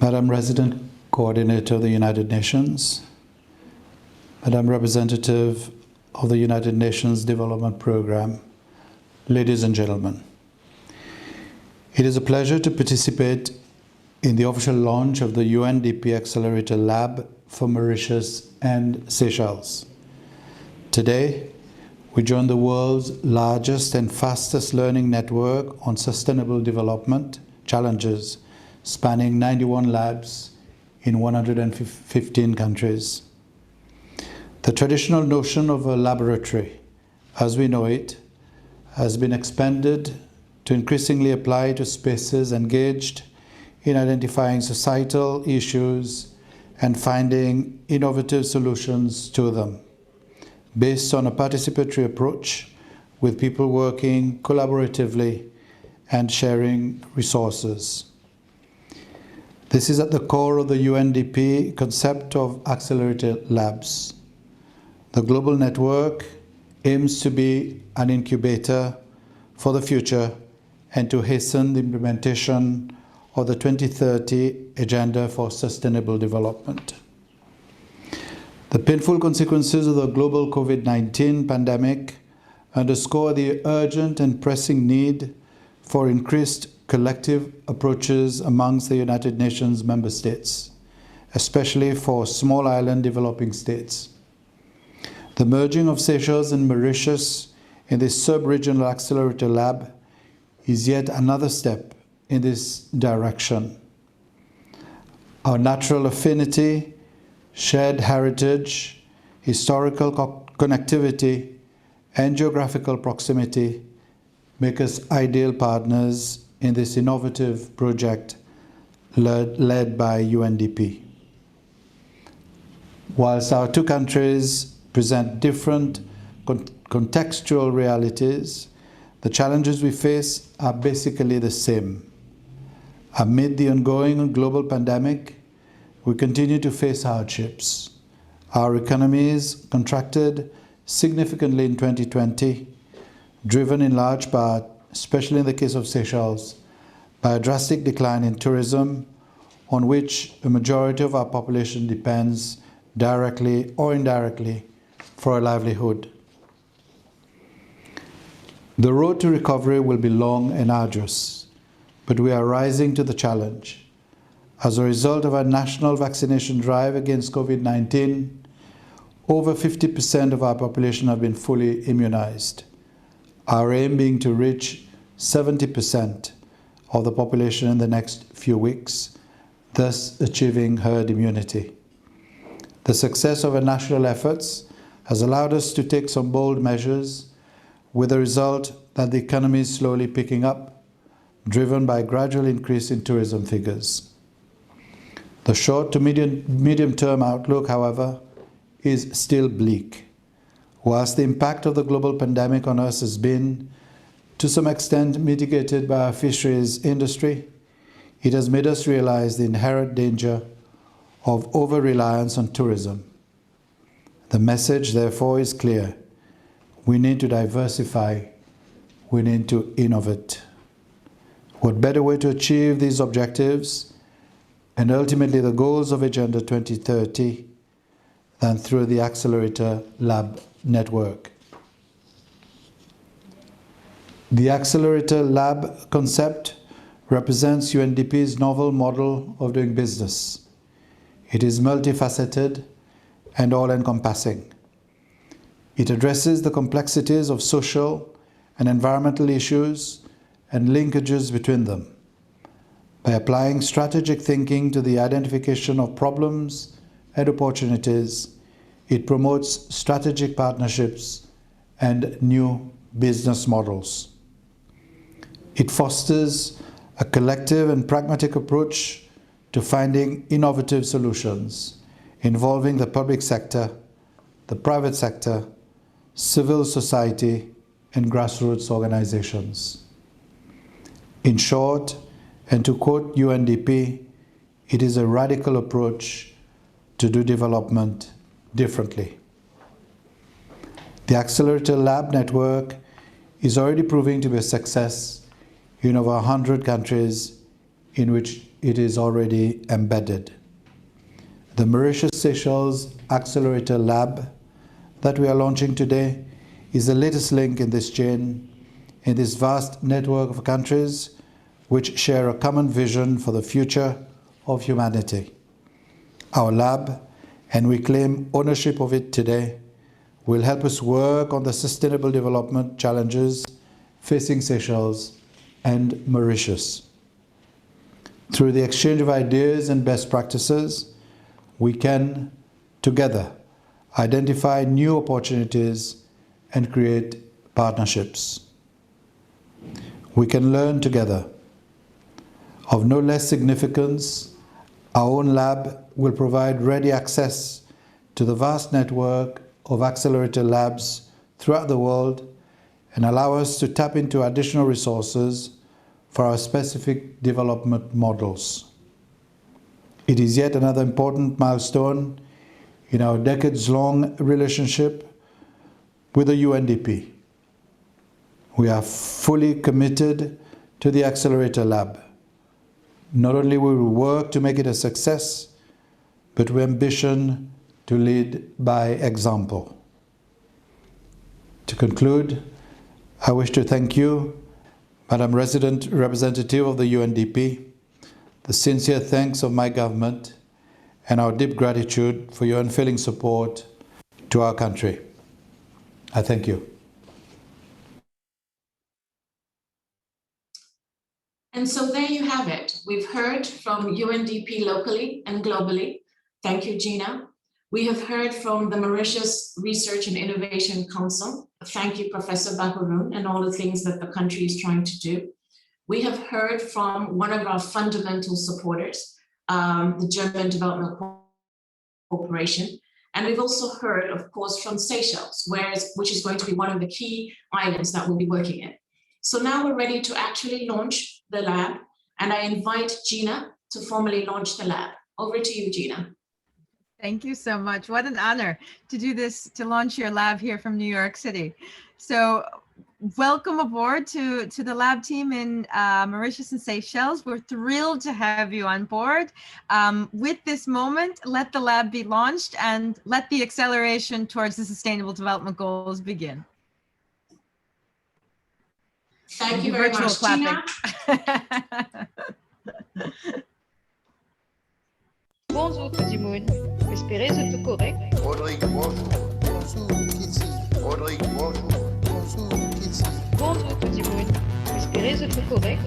Madam Resident Coordinator of the United Nations, Madam Representative of the United Nations Development Programme, ladies and gentlemen, it is a pleasure to participate in the official launch of the UNDP Accelerator Lab for Mauritius and Seychelles. Today, we join the world's largest and fastest learning network on sustainable development challenges, spanning 91 labs in 115 countries. The traditional notion of a laboratory, as we know it, has been expanded to increasingly apply to spaces engaged in identifying societal issues and finding innovative solutions to them, based on a participatory approach with people working collaboratively and sharing resources. This is at the core of the UNDP concept of Accelerator Labs. The global network aims to be an incubator for the future and to hasten the implementation of the 2030 Agenda for Sustainable Development. The painful consequences of the global COVID-19 pandemic underscore the urgent and pressing need for increased collective approaches amongst the United Nations member states, especially for small island developing states. The merging of Seychelles and Mauritius in this sub-regional Accelerator Lab is yet another step in this direction. Our natural affinity, shared heritage, historical connectivity, and geographical proximity make us ideal partners in this innovative project led by UNDP. Whilst our two countries present different contextual realities, the challenges we face are basically the same. Amid the ongoing global pandemic, we continue to face hardships. Our economies contracted significantly in 2020, driven in large part, especially in the case of Seychelles, by a drastic decline in tourism, on which a majority of our population depends directly or indirectly for a livelihood. The road to recovery will be long and arduous, but we are rising to the challenge. As a result of our national vaccination drive against COVID-19, over 50% of our population have been fully immunized, our aim being to reach 70% of the population in the next few weeks, thus achieving herd immunity. The success of our national efforts has allowed us to take some bold measures, with the result that the economy is slowly picking up, driven by a gradual increase in tourism figures. The short to medium-term outlook, however, is still bleak. Whilst the impact of the global pandemic on us has been, to some extent, mitigated by our fisheries industry, it has made us realize the inherent danger of over-reliance on tourism. The message, therefore, is clear. We need to diversify. We need to innovate. What better way to achieve these objectives and ultimately the goals of Agenda 2030 than through the Accelerator Lab network? The Accelerator Lab concept represents UNDP's novel model of doing business. It is multifaceted and all-encompassing. It addresses the complexities of social and environmental issues and linkages between them by applying strategic thinking to the identification of problems and opportunities. It promotes strategic partnerships and new business models. It fosters a collective and pragmatic approach to finding innovative solutions involving the public sector, the private sector, civil society, and grassroots organizations. In short, and to quote UNDP, it is a radical approach to do development differently. The Accelerator Lab network is already proving to be a success in over 100 countries in which it is already embedded. The Mauritius Seychelles Accelerator Lab that we are launching today is the latest link in this chain, in this vast network of countries which share a common vision for the future of humanity. Our lab, and we claim ownership of it today, will help us work on the sustainable development challenges facing Seychelles and Mauritius. Through the exchange of ideas and best practices, we can, together, identify new opportunities and create partnerships. We can learn together. Of no less significance, our own lab will provide ready access to the vast network of accelerator labs throughout the world and allow us to tap into additional resources for our specific development models. It is yet another important milestone in our decades-long relationship with the UNDP. We are fully committed to the Accelerator Lab. Not only will we work to make it a success, but we ambition to lead by example. To conclude, I wish to thank you, Madam Resident Representative of the UNDP, the sincere thanks of my government, and our deep gratitude for your unfailing support to our country. I thank you. And so there you have it. We've heard from UNDP locally and globally. Thank you, Gina. We have heard from the Mauritius Research and Innovation Council. Thank you, Professor Baharoun, and all the things that the country is trying to do. We have heard from one of our fundamental supporters, the German Development Corporation. And we've also heard, of course, from Seychelles, which is going to be one of the key islands that we'll be working in. So now we're ready to actually launch the lab, and I invite Gina to formally launch the lab. Over to you, Gina. Thank you so much. What an honor to do this, to launch your lab here from New York City. So welcome aboard to the lab team in Mauritius and Seychelles. We're thrilled to have you on board. With this moment, let the lab be launched and let the acceleration towards the Sustainable Development Goals begin. Thank you very much, Gina. Bonjour tout le monde. Espérez c'est tout correct. Rodrigue, bonjour. Bonjour, Kitty. Rodrigue, bonjour. Bonjour, Kitty. Bonjour tout le monde. Espérez c'est tout correct.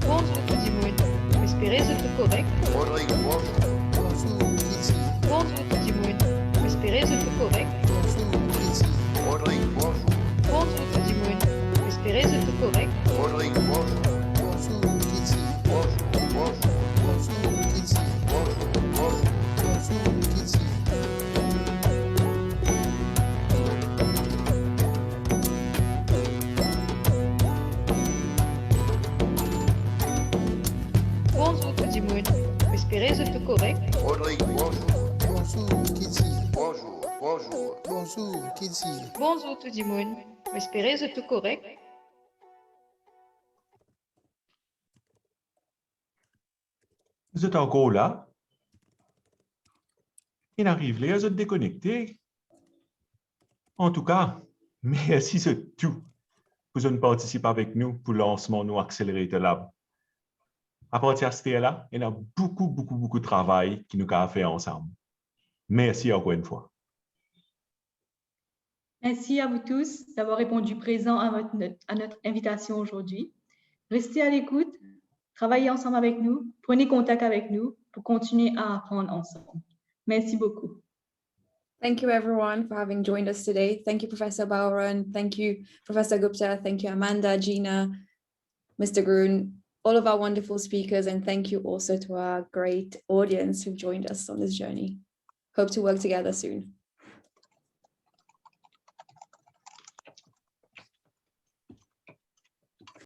Bonjour tout le monde. Espérez c'est tout correct. Rodrigue, bonjour. Bonjour, Kitty. Bonjour tout le monde. Espérez c'est tout correct. Rodrigue, bonjour. Bonjour tout le monde. Espérez c'est tout correct. Rodrigue, bonjour. Bonjour, Kitty. Bonjour, bonjour. Bonjour, Kitty. Bonjour, bonjour. Bonjour, Kitty. Bonjour tout le monde. Espérez c'est tout correct. Rodrigue, bonjour. Bonjour, Kitty. Bonjour, bonjour. Bonjour, Kitty. Bonjour tout le monde. Espérez c'est tout correct. Vous êtes encore là? Il arrive là, vous êtes déconnectés. En tout cas, merci de tout. Vous avez participé avec nous pour le lancement de Accelerator Lab. À partir de ce là, il y a beaucoup de travail qui nous a fait ensemble. Merci encore une fois. Merci à vous tous d'avoir répondu présent à notre invitation aujourd'hui. Restez à l'écoute, travaillez ensemble avec nous, prenez contact avec nous pour continuer à apprendre ensemble. Merci beaucoup. Thank you everyone for having joined us today. Thank you, Professor Bowron. Thank you, Professor Gupta. Thank you, Amanda, Gina, Mr. Grun, all of our wonderful speakers. And thank you also to our great audience who've joined us on this journey. Hope to work together soon.